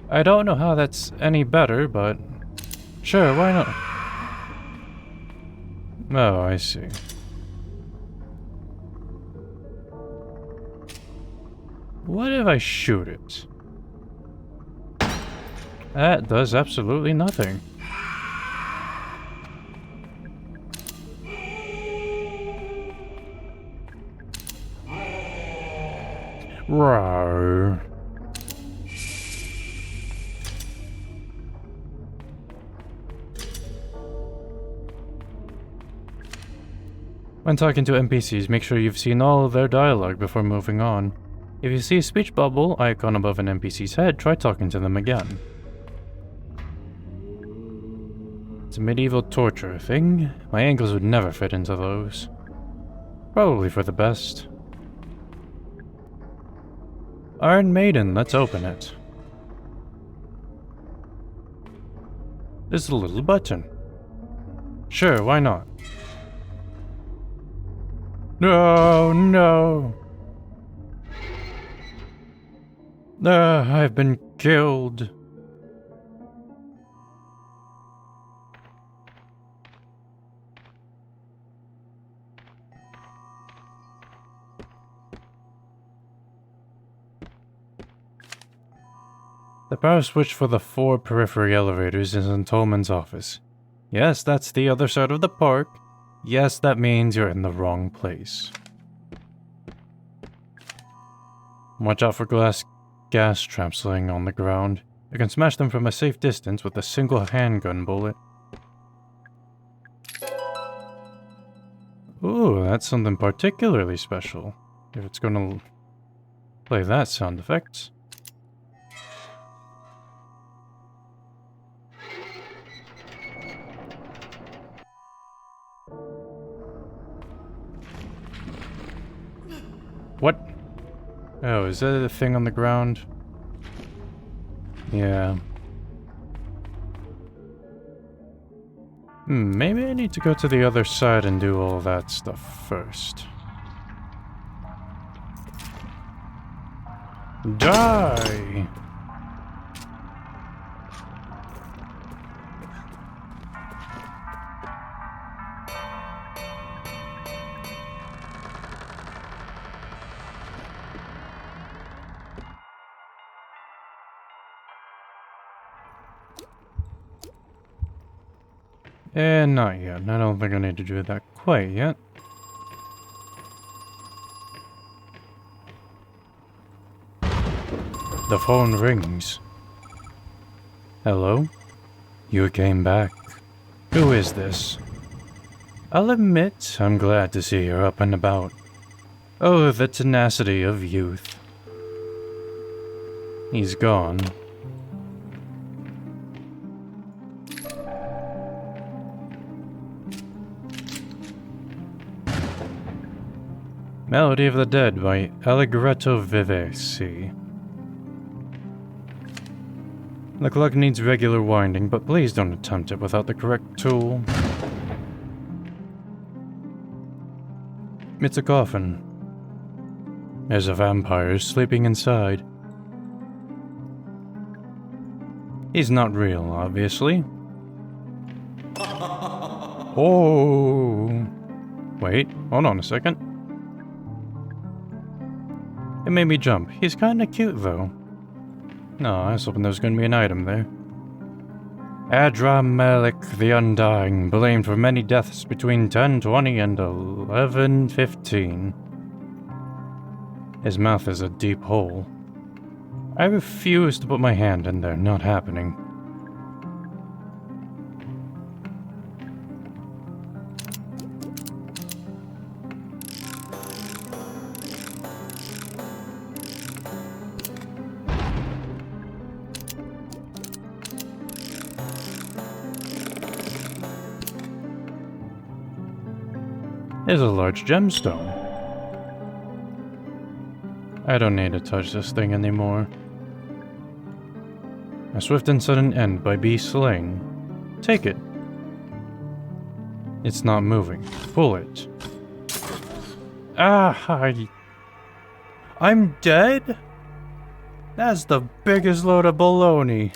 I don't know how that's any better, but... Sure, why not? Oh, I see. What if I shoot it? That does absolutely nothing. Rawr. When talking to NPCs, make sure you've seen all of their dialogue before moving on. If you see a speech bubble icon above an NPC's head, try talking to them again. It's a medieval torture thing. My ankles would never fit into those. Probably for the best. Iron Maiden, let's open it. There's a little button. Sure, why not? No, no. I've been killed. The power switch for the 4 periphery elevators is in Tolman's office. Yes, that's the other side of the park. Yes, that means you're in the wrong place. Watch out for gas traps laying on the ground. You can smash them from a safe distance with a single handgun bullet. Ooh, that's something particularly special. If it's gonna play that sound effect. What? Oh, is that a thing on the ground? Yeah. Maybe I need to go to the other side and do all that stuff first. Die! Not yet. I don't think I need to do that quite yet. The phone rings. Hello? You came back. Who is this? I'll admit, I'm glad to see you're up and about. Oh, the tenacity of youth. He's gone. Melody of the Dead by Allegretto Vivesi. The clock needs regular winding, but please don't attempt it without the correct tool. It's a coffin. There's a vampire sleeping inside. He's not real, obviously. Oh! Wait, hold on a second. It made me jump. He's kinda cute, though. No, I was hoping there was gonna be an item there. Adramelech the Undying, blamed for many deaths between 1020 and 1115. His mouth is a deep hole. I refuse to put my hand in there, not happening. There's a large gemstone. I don't need to touch this thing anymore. A swift and sudden end by B. Slain. Take it. It's not moving. Pull it. Ah, I'm dead? That's the biggest load of baloney.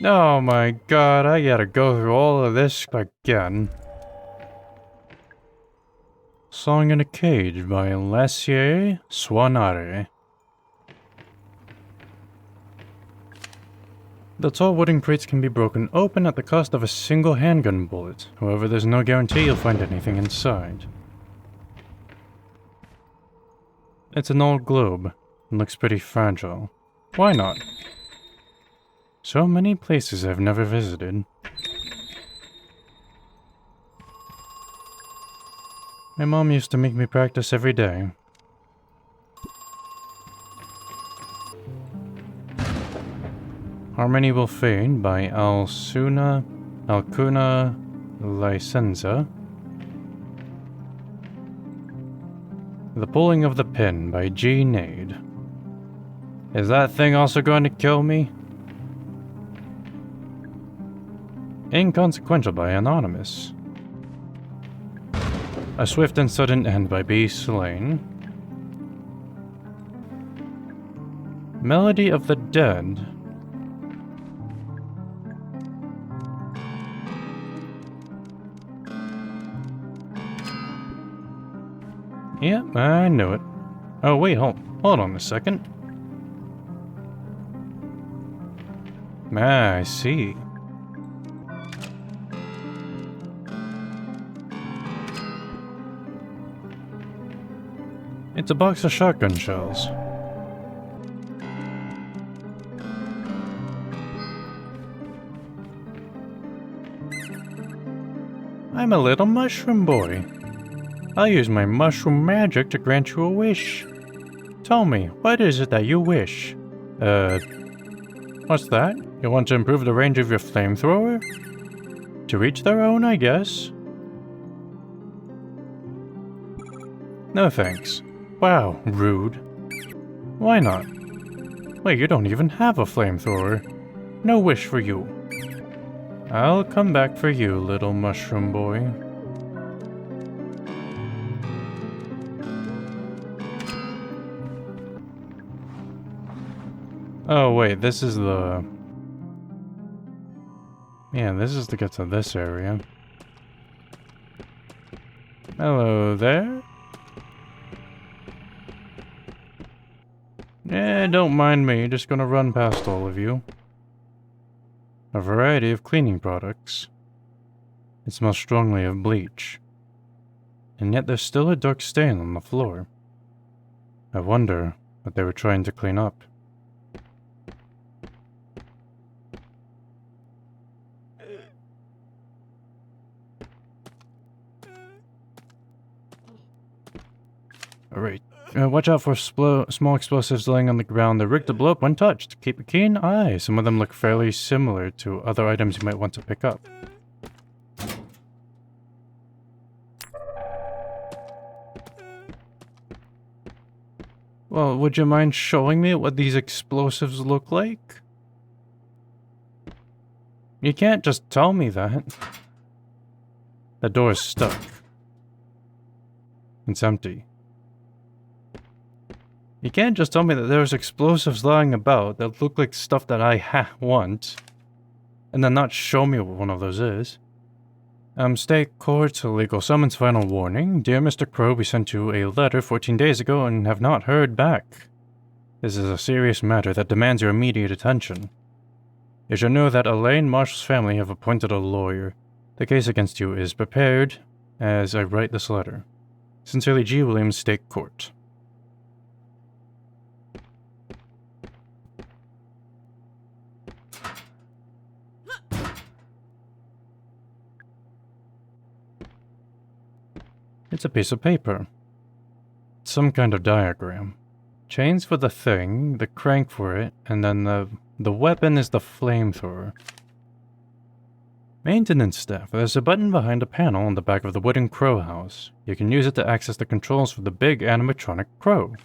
Oh my god, I gotta go through all of this again. Song in a Cage by Lassier Swanare. The tall wooden crates can be broken open at the cost of a single handgun bullet. However, there's no guarantee you'll find anything inside. It's an old globe. It looks pretty fragile. Why not? So many places I've never visited. My mom used to make me practice every day. Harmony Will Fade by Alcuna Licenza. The Pulling of the Pin by G. Nade. Is that thing also going to kill me? Inconsequential by Anonymous. A Swift and Sudden End by B. Slain. Melody of the Dead. Yep, I knew it. Oh wait, hold on a second. I see. It's a box of shotgun shells. I'm a little mushroom boy. I'll use my mushroom magic to grant you a wish. Tell me, what is it that you wish? What's that? You want to improve the range of your flamethrower? To reach their own, I guess. No thanks. Wow, rude. Why not? Wait, you don't even have a flamethrower. No wish for you. I'll come back for you, little mushroom boy. Oh wait, this is the... Yeah, this is to get to this area. Hello there? Don't mind me, just gonna run past all of you. A variety of cleaning products. It smells strongly of bleach. And yet there's still a dark stain on the floor. I wonder what they were trying to clean up. Alright. Watch out for small explosives laying on the ground. They're rigged to blow up when touched. Keep a keen eye. Some of them look fairly similar to other items you might want to pick up. Well, would you mind showing me what these explosives look like? You can't just tell me that. The door is stuck. It's empty. You can't just tell me that there's explosives lying about that look like stuff that I want, and then not show me what one of those is. State Court, legal summons, final warning. Dear Mr. Crow, we sent you a letter 14 days ago and have not heard back. This is a serious matter that demands your immediate attention. You should know that Elaine Marshall's family have appointed a lawyer. The case against you is prepared as I write this letter. Sincerely, G. Williams, State Court. It's a piece of paper. Some kind of diagram. Chains for the thing, the crank for it, and then the weapon is the flamethrower. Maintenance staff. There's a button behind a panel on the back of the wooden crow house. You can use it to access the controls for the big animatronic crow.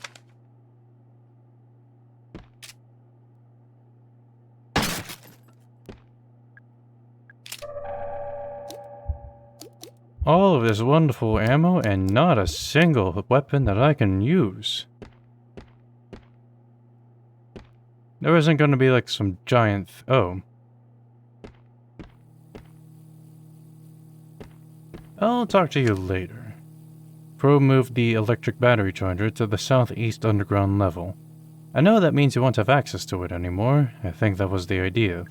All of this wonderful ammo and not a single weapon that I can use. There isn't going to be like some giant oh. I'll talk to you later. Crow moved the electric battery charger to the southeast underground level. I know that means you won't have access to it anymore. I think that was the idea.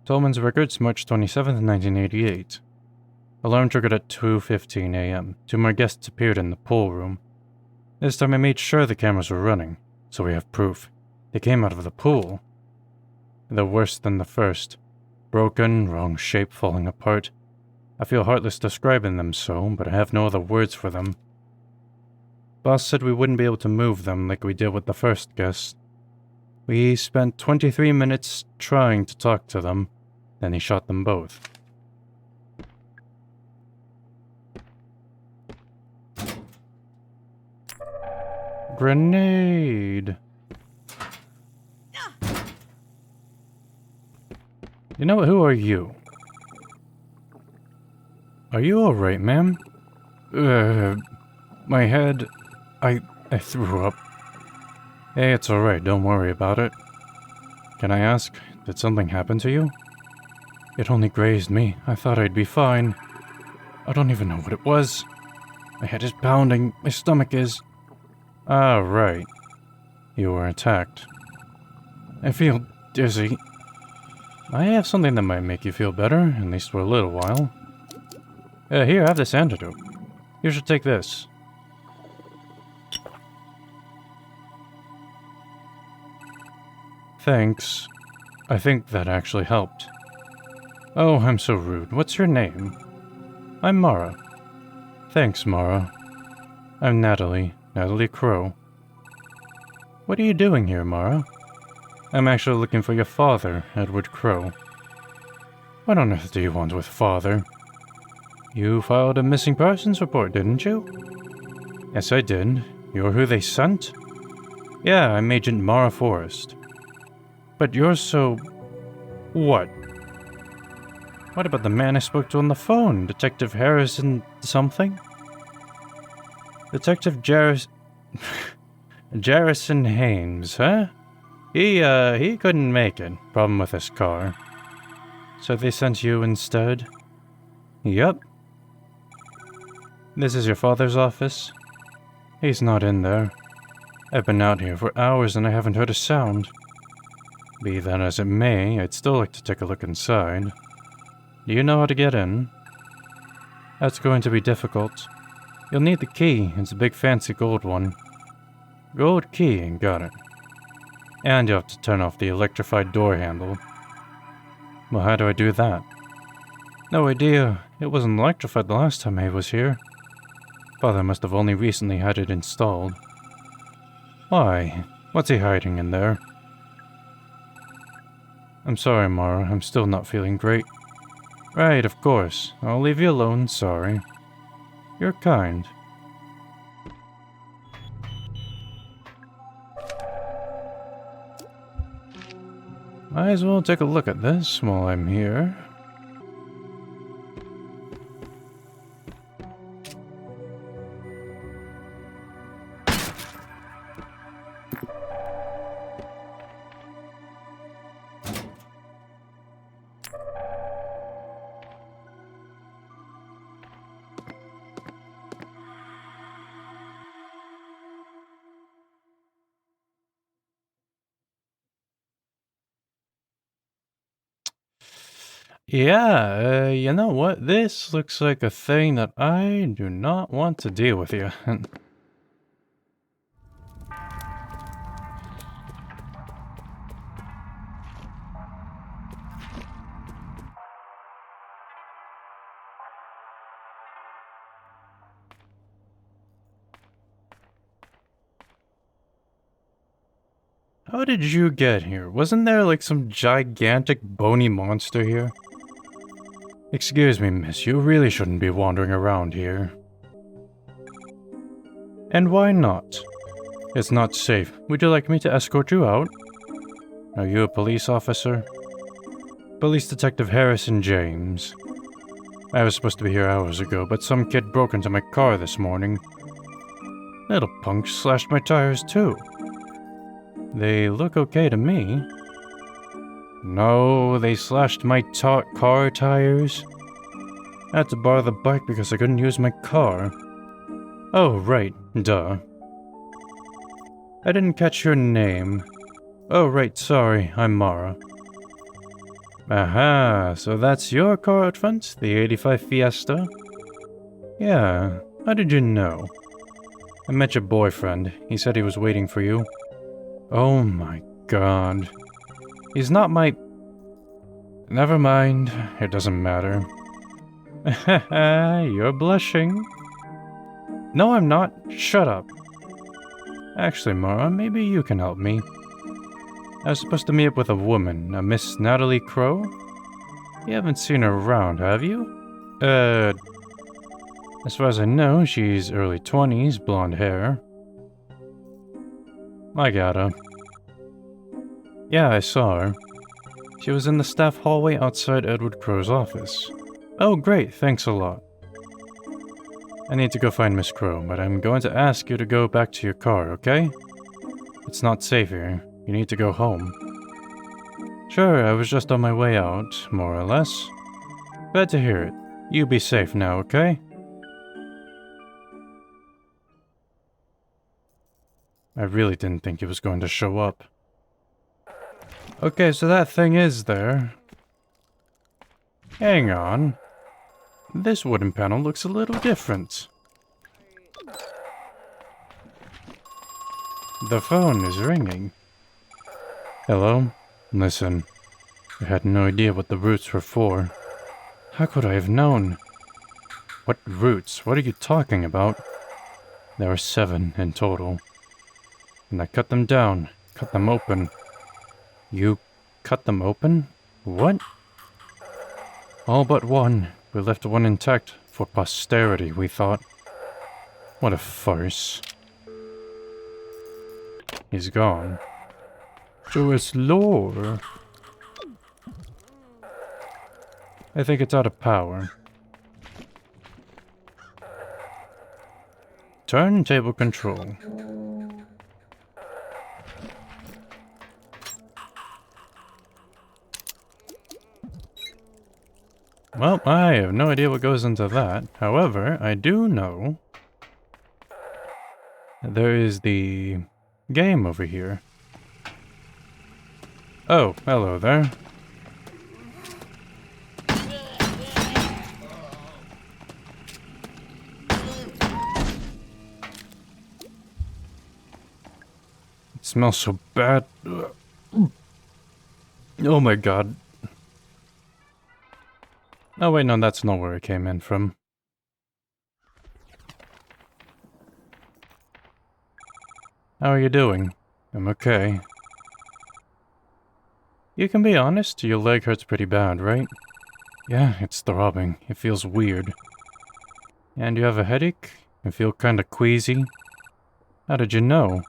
Tolman's records, March 27th, 1988. Alarm triggered at 2:15 a.m. Two more guests appeared in the pool room. This time I made sure the cameras were running, so we have proof. They came out of the pool. They're worse than the first. Broken, wrong shape, falling apart. I feel heartless describing them so, but I have no other words for them. Boss said we wouldn't be able to move them like we did with the first guest. We spent 23 minutes trying to talk to them. Then he shot them both. Grenade! You know what? Who are you? Are you alright, ma'am? My head... I threw up. Hey, it's alright, don't worry about it. Can I ask, did something happen to you? It only grazed me. I thought I'd be fine. I don't even know what it was. My head is pounding. My stomach is... Ah, right. You were attacked. I feel dizzy. I have something that might make you feel better, at least for a little while. Here, have this antidote. You should take this. Thanks. I think that actually helped. Oh, I'm so rude. What's your name? I'm Mara. Thanks, Mara. I'm Natalie Crow. What are you doing here, Mara? I'm actually looking for your father, Edward Crow. What on earth do you want with father? You filed a missing persons report, didn't you? Yes, I did. You're who they sent? Yeah, I'm Agent Mara Forrest. But you're so... What? What about the man I spoke to on the phone? Detective Harrison something? Detective Jarrison Hames, huh? He couldn't make it. Problem with his car. So they sent you instead? Yup. This is your father's office? He's not in there. I've been out here for hours and I haven't heard a sound. Be that as it may, I'd still like to take a look inside. Do you know how to get in? That's going to be difficult. You'll need the key. It's a big fancy gold one. Gold key, got it. And you have to turn off the electrified door handle. Well, how do I do that? No idea. It wasn't electrified the last time I was here. Father must have only recently had it installed. Why? What's he hiding in there? I'm sorry, Mara. I'm still not feeling great. Right, of course. I'll leave you alone, sorry. You're kind. Might as well take a look at this while I'm here. Yeah, you know what? This looks like a thing that I do not want to deal with you. How did you get here? Wasn't there like some gigantic bony monster here? Excuse me, miss, you really shouldn't be wandering around here. And why not? It's not safe. Would you like me to escort you out? Are you a police officer? Police Detective Harrison James. I was supposed to be here hours ago, but some kid broke into my car this morning. Little punk slashed my tires too. They look okay to me. No, they slashed my car tires. I had to borrow the bike because I couldn't use my car. Oh, right, duh. I didn't catch your name. Oh, right, sorry, I'm Mara. Aha, so that's your car out front, the 85 Fiesta? Yeah, how did you know? I met your boyfriend. He said he was waiting for you. Oh my god. He's not my... Never mind, it doesn't matter. You're blushing. No, I'm not. Shut up. Actually, Mara, maybe you can help me. I was supposed to meet up with a woman, a Miss Natalie Crow. You haven't seen her around, have you? As far as I know, she's early 20s, blonde hair. I got her. Yeah, I saw her. She was in the staff hallway outside Edward Crow's office. Oh, great, thanks a lot. I need to go find Miss Crow, but I'm going to ask you to go back to your car, okay? It's not safe here. You need to go home. Sure, I was just on my way out, more or less. Glad to hear it. You be safe now, okay? I really didn't think he was going to show up. Okay, so that thing is there. Hang on. This wooden panel looks a little different. The phone is ringing. Hello? Listen, I had no idea what the roots were for. How could I have known? What roots? What are you talking about? There were 7 in total. And I cut them down, cut them open. You cut them open? What? All but one. We left one intact for posterity, we thought. What a farce. He's gone. So it's lore. I think it's out of power. Turntable control. Well, I have no idea what goes into that. However, I do know there is the game over here. Oh, hello there. It smells so bad. Oh my god. Oh wait, no, that's not where it came in from. How are you doing? I'm okay. You can be honest, your leg hurts pretty bad, right? Yeah, it's throbbing. It feels weird. And you have a headache? You feel kinda queasy? How did you know?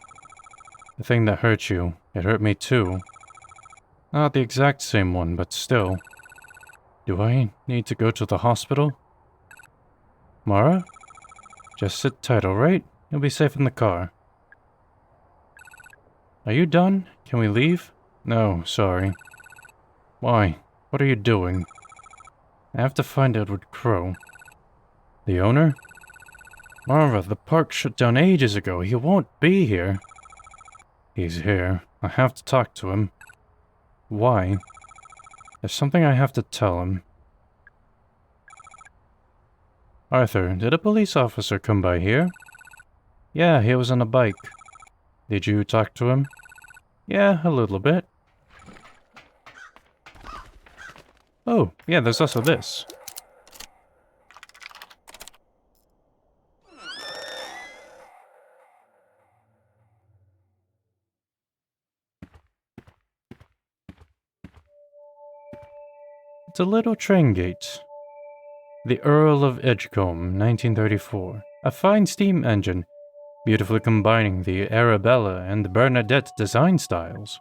The thing that hurt you, it hurt me too. Not the exact same one, but still. Do I need to go to the hospital? Mara? Just sit tight, alright? You'll be safe in the car. Are you done? Can we leave? No, sorry. Why? What are you doing? I have to find Edward Crow. The owner? Mara, the park shut down ages ago. He won't be here. He's here. I have to talk to him. Why? There's something I have to tell him. Arthur, did a police officer come by here? Yeah, he was on a bike. Did you talk to him? Yeah, a little bit. Oh, yeah, there's also this. It's a little train gate. The Earl of Edgecombe, 1934. A fine steam engine, beautifully combining the Arabella and Bernadette design styles.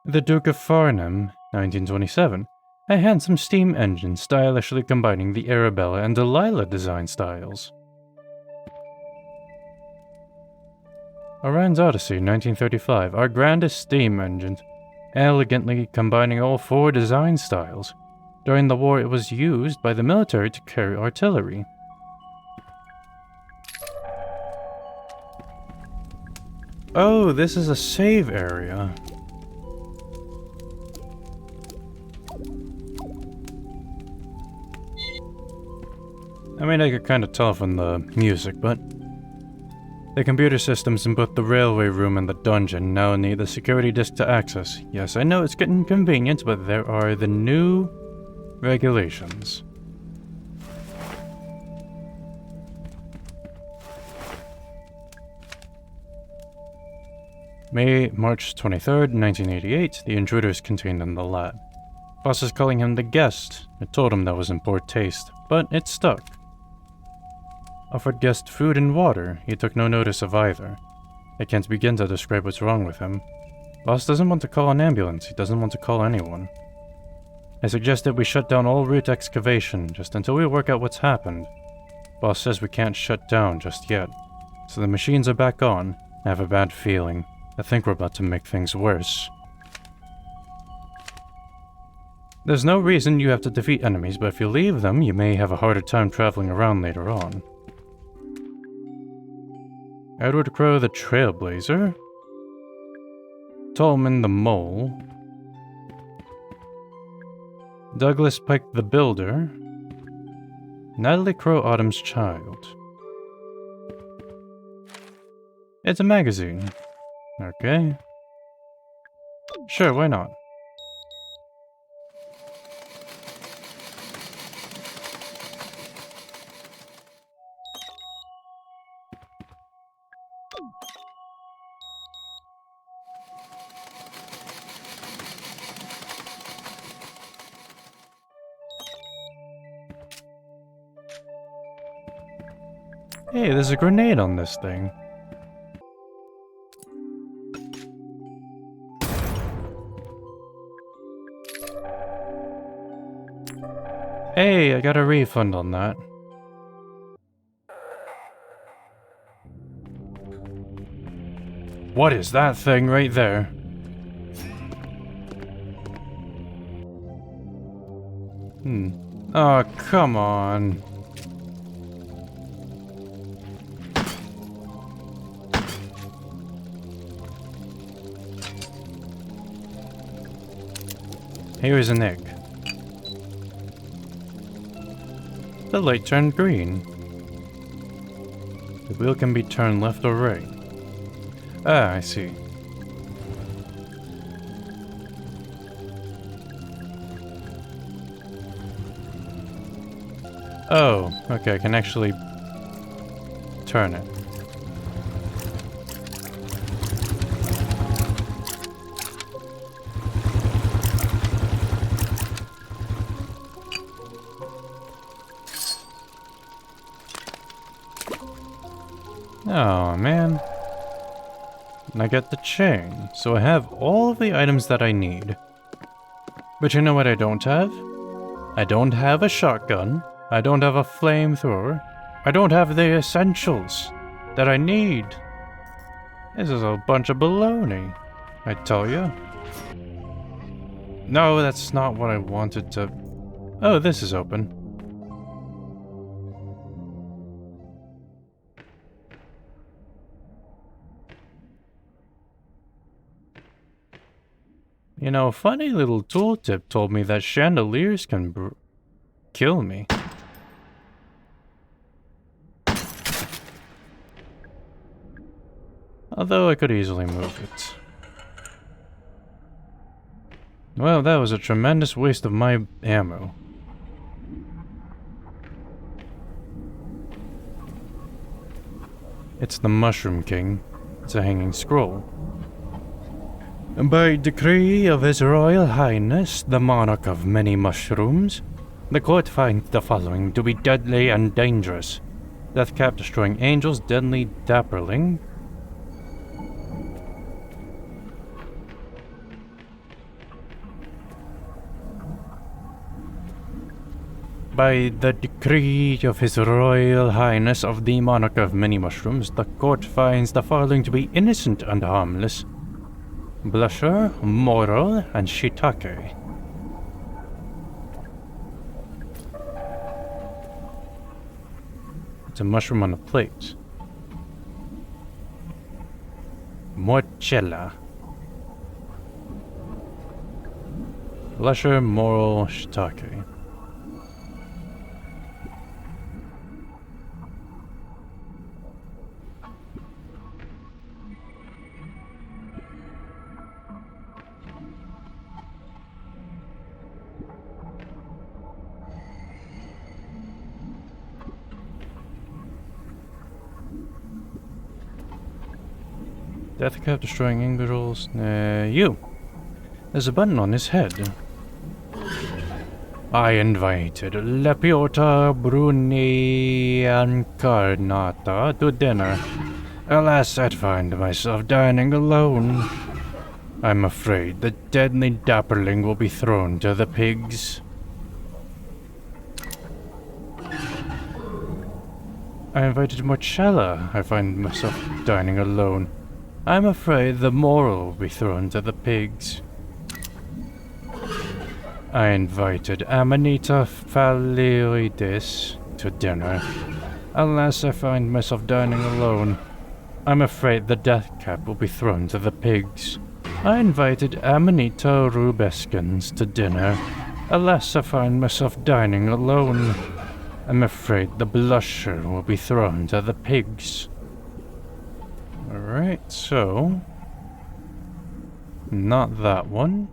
The Duke of Farnham, 1927. A handsome steam engine stylishly combining the Arabella and Delilah design styles. Orions Odyssey, 1935. Our grandest steam engine, elegantly combining all four design styles. During the war, it was used by the military to carry artillery. Oh, this is a save area. I mean, I could kind of tell from the music, but the computer systems in both the railway room and the dungeon now need the security disk to access. Yes, I know it's getting convenient, but there are the new regulations. March 23rd, 1988, the intruder is contained in the lab. Boss is calling him the guest. I told him that was in poor taste, but it stuck. Offered guest food and water. He took no notice of either. I can't begin to describe what's wrong with him. Boss doesn't want to call an ambulance. He doesn't want to call anyone. I suggested we shut down all root excavation just until we work out what's happened. Boss says we can't shut down just yet. So the machines are back on. I have a bad feeling. I think we're about to make things worse. There's no reason you have to defeat enemies, but if you leave them, you may have a harder time traveling around later on. Edward Crow the Trailblazer. Tolman the Mole. Douglas Pike the Builder. Natalie Crow Autumn's Child. It's a magazine. Okay. Sure, why not? Hey, there's a grenade on this thing. Hey, I got a refund on that. What is that thing right there? Oh, come on. Here is an egg. The light turned green. The wheel can be turned left or right. Ah, I see. Oh, okay, I can actually turn it. Oh, man. And I get the chain, so I have all of the items that I need. But you know what I don't have? I don't have a shotgun. I don't have a flamethrower. I don't have the essentials that I need. This is a bunch of baloney, I tell you. No, that's not what I wanted to... Oh, this is open. You know, a funny little tooltip told me that chandeliers can kill me. Although I could easily move it. Well, that was a tremendous waste of my ammo. It's the Mushroom King. It's a hanging scroll. By decree of His Royal Highness, the Monarch of Many Mushrooms, the court finds the following to be deadly and dangerous. Deathcap destroying angels, deadly dapperling. By the decree of His Royal Highness of the Monarch of Many Mushrooms, the court finds the following to be innocent and harmless. Blusher, Moral, and Shiitake. It's a mushroom on a plate. Morcella. Blusher, Moral, Shiitake. Deathcap destroying angels. You. There's a button on his head. I invited Lepiota Bruni Incarnata to dinner. Alas, I'd find myself dining alone. I'm afraid the deadly dapperling will be thrown to the pigs. I invited Morcella. I find myself dining alone. I'm afraid the moral will be thrown to the pigs. I invited Amanita Phaleoides to dinner. Alas, I find myself dining alone. I'm afraid the deathcap will be thrown to the pigs. I invited Amanita Rubeskins to dinner. Alas, I find myself dining alone. I'm afraid the blusher will be thrown to the pigs. Alright, so... not that one.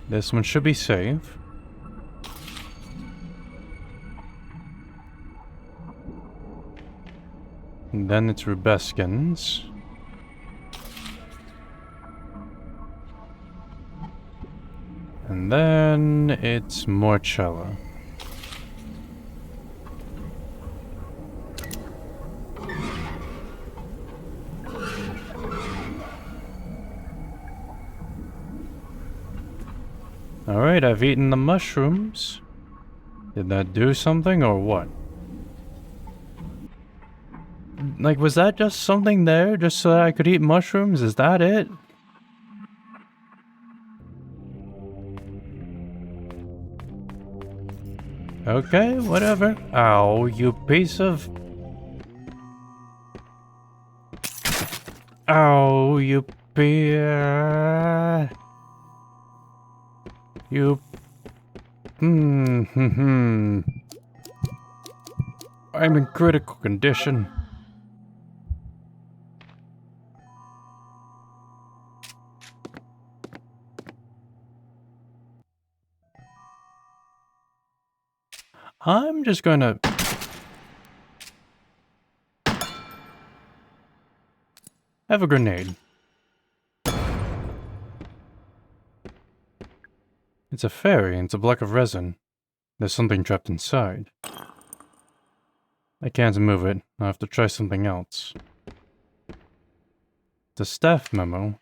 This one should be safe. And then it's Rubeskins. And then it's Morcella. Alright, I've eaten the mushrooms. Did that do something or what? Like, was that just something there just so that I could eat mushrooms? Is that it? Okay, whatever. Ow, you piece of... Ow, you You... I'm in critical condition. I'm just gonna... have a grenade. It's a fairy, and it's a block of resin. There's something trapped inside. I can't move it. I'll have to try something else. The staff memo.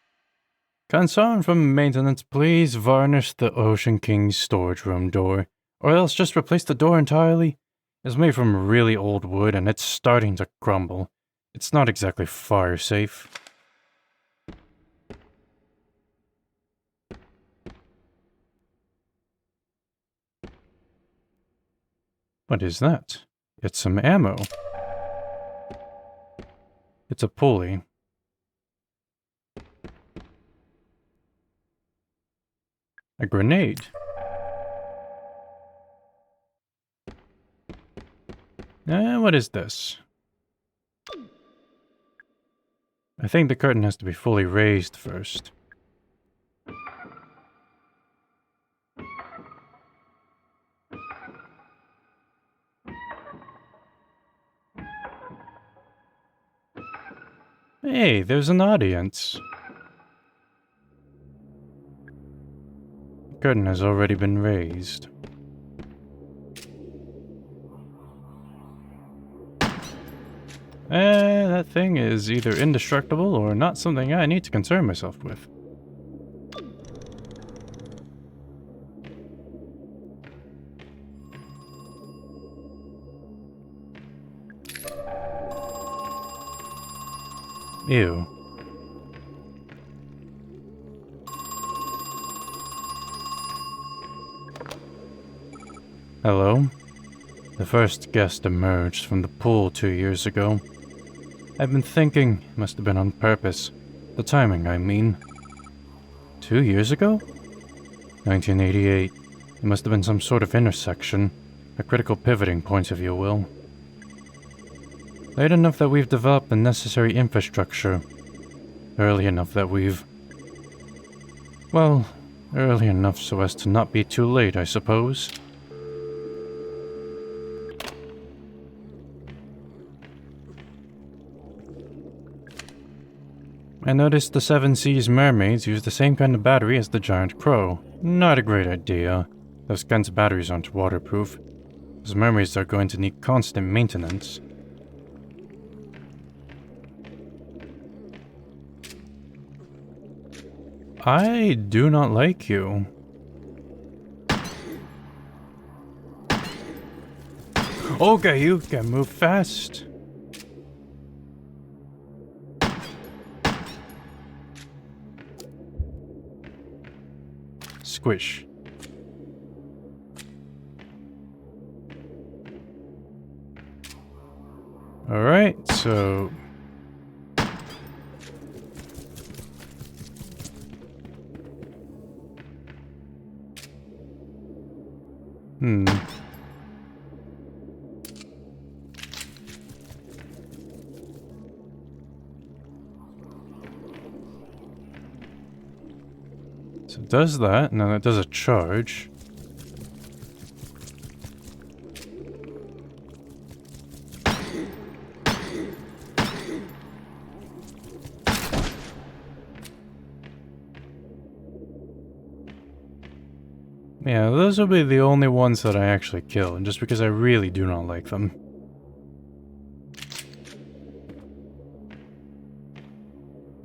Concern from maintenance, please varnish the Ocean King's storage room door, or else just replace the door entirely. It's made from really old wood and it's starting to crumble. It's not exactly fire safe. What is that? It's some ammo. It's a pulley. A grenade. What is this? I think the curtain has to be fully raised first. Hey, there's an audience. The curtain has already been raised. That thing is either indestructible or not something I need to concern myself with. Ew. Hello? The first guest emerged from the pool 2 years ago. I've been thinking, must have been on purpose. The timing, I mean. 2 years ago? 1988. It must have been some sort of intersection. A critical pivoting point, if you will. Late enough that we've developed the necessary infrastructure. Early enough that we've... well, early enough so as to not be too late, I suppose. I noticed the Seven Seas mermaids use the same kind of battery as the giant crow. Not a great idea. Those kinds of batteries aren't waterproof. Those mermaids are going to need constant maintenance. I do not like you. Okay, you can move fast. Squish. Alright, so... So it does that, and then it does a charge. Yeah, those will be the only ones that I actually kill, and just because I really do not like them.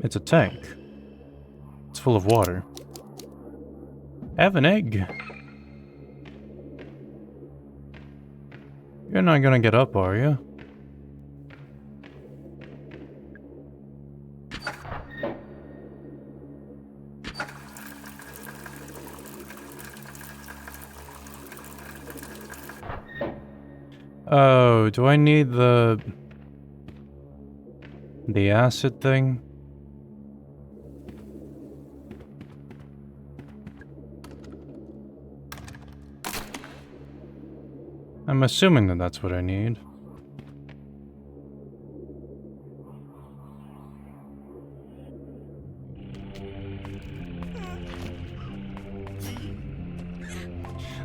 It's a tank. It's full of water. I have an egg. You're not gonna get up, are you? Oh, do I need the acid thing? I'm assuming that that's what I need.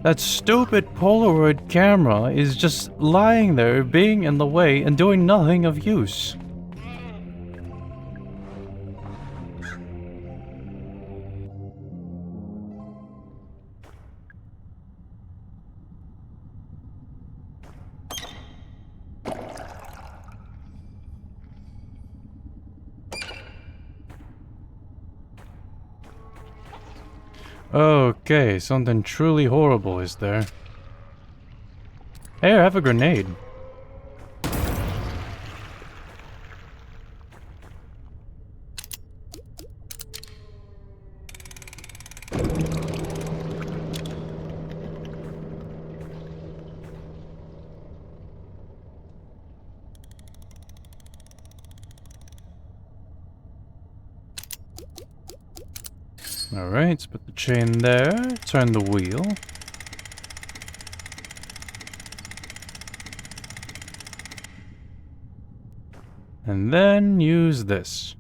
That stupid Polaroid camera is just lying there, being in the way and doing nothing of use. Okay, something truly horrible is there. Hey, I have a grenade. Alright, let's put the chain there, turn the wheel. And then use this.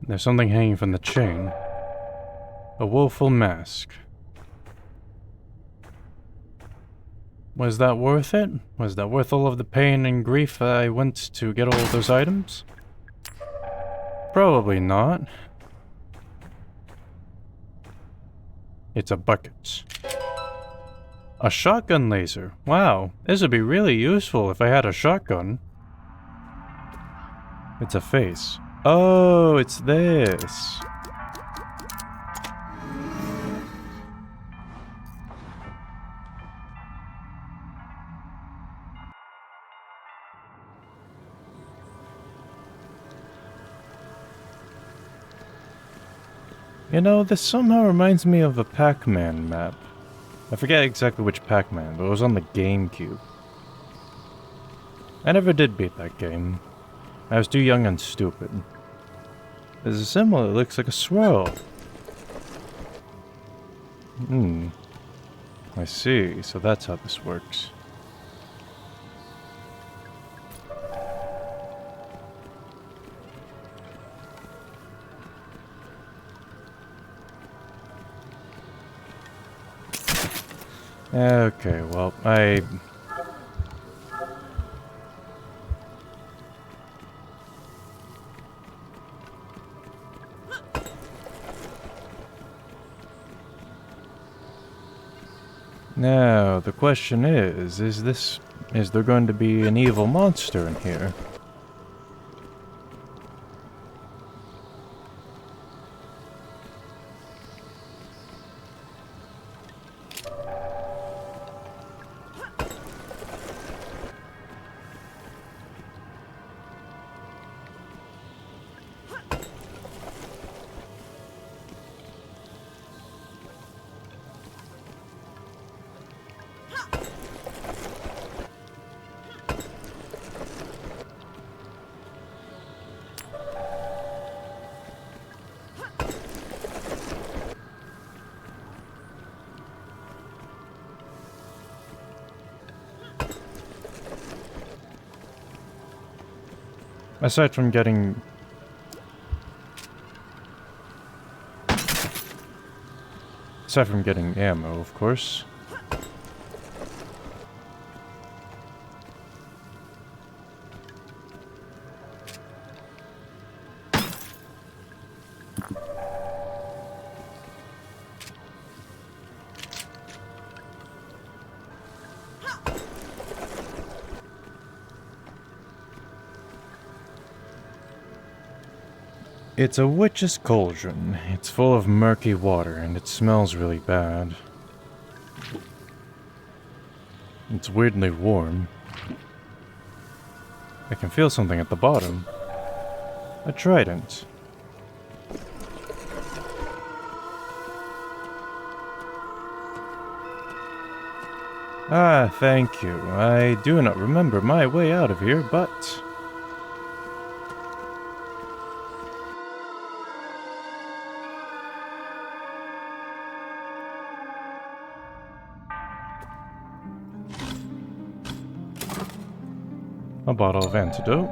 There's something hanging from the chain. A woeful mask. Was that worth it? Was that worth all of the pain and grief I went to get all of those items? Probably not. It's a bucket. A shotgun laser. Wow, this would be really useful if I had a shotgun. It's a face. Oh, it's this. You know, this somehow reminds me of a Pac-Man map. I forget exactly which Pac-Man, but it was on the GameCube. I never did beat that game. I was too young and stupid. There's a symbol that looks like a swirl. I see, so that's how this works. Okay, well, Now, the question is there going to be an evil monster in here? Aside from getting... ammo, of course. It's a witch's cauldron. It's full of murky water, and it smells really bad. It's weirdly warm. I can feel something at the bottom. A trident. Ah, thank you. I do not remember my way out of here, but... a bottle of antidote.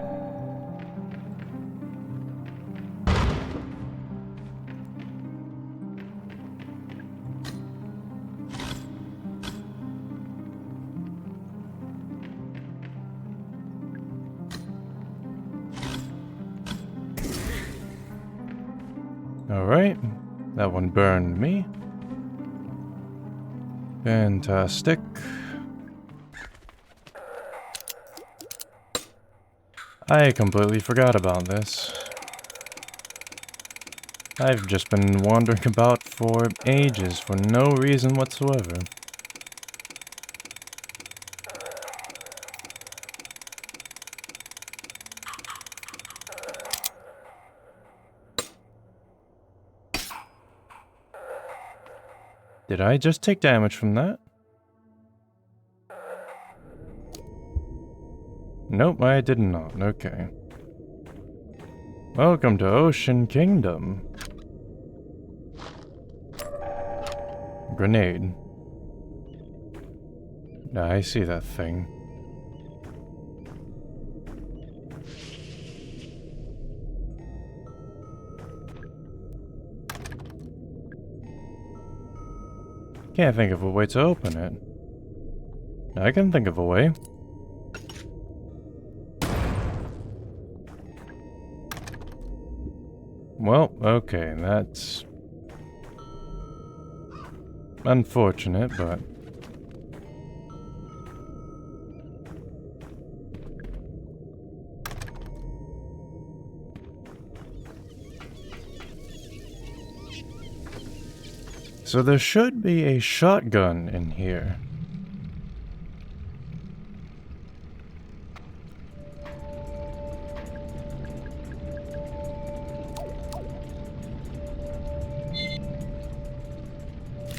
Alright, that one burned me. Fantastic. I completely forgot about this. I've just been wandering about for ages for no reason whatsoever. Did I just take damage from that? Nope, I did not. Okay. Welcome to Ocean Kingdom. Grenade. I see that thing. Can't think of a way to open it. I can think of a way. Well, okay, that's unfortunate, but... So there should be a shotgun in here.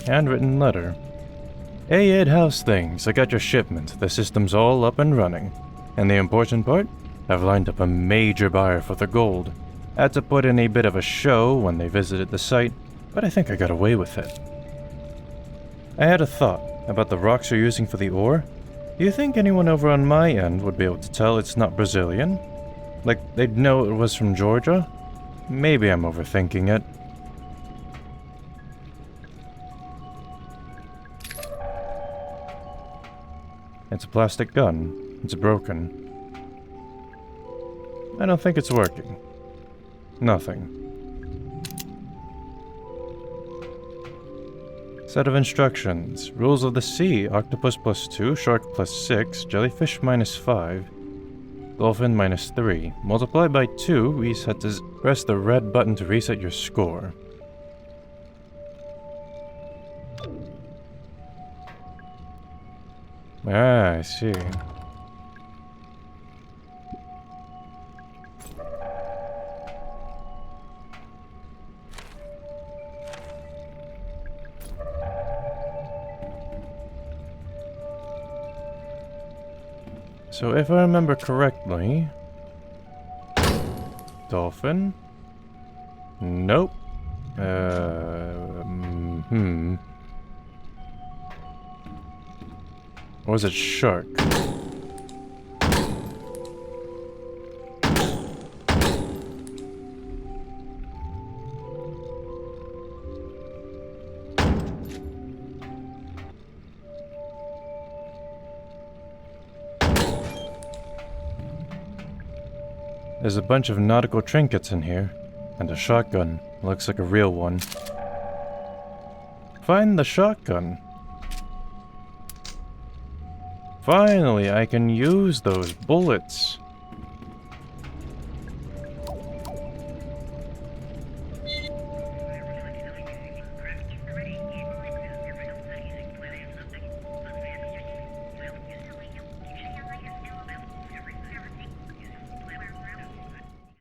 Handwritten letter. Hey Ed, how's things? I got your shipment. The system's all up and running. And the important part? I've lined up a major buyer for the gold. Had to put in a bit of a show when they visited the site, but I think I got away with it. I had a thought about the rocks you're using for the ore. Do you think anyone over on my end would be able to tell it's not Brazilian? Like, they'd know it was from Georgia? Maybe I'm overthinking it. It's a plastic gun. It's broken. I don't think it's working. Nothing. Set of instructions. Rules of the sea. Octopus +2, shark +6, jellyfish -5, dolphin -3. Multiply by 2, press the red button to reset your score. Ah, I see. So if I remember correctly... Dolphin? Nope. Or was it shark? There's a bunch of nautical trinkets in here, and a shotgun. Looks like a real one. Find the shotgun. Finally, I can use those bullets.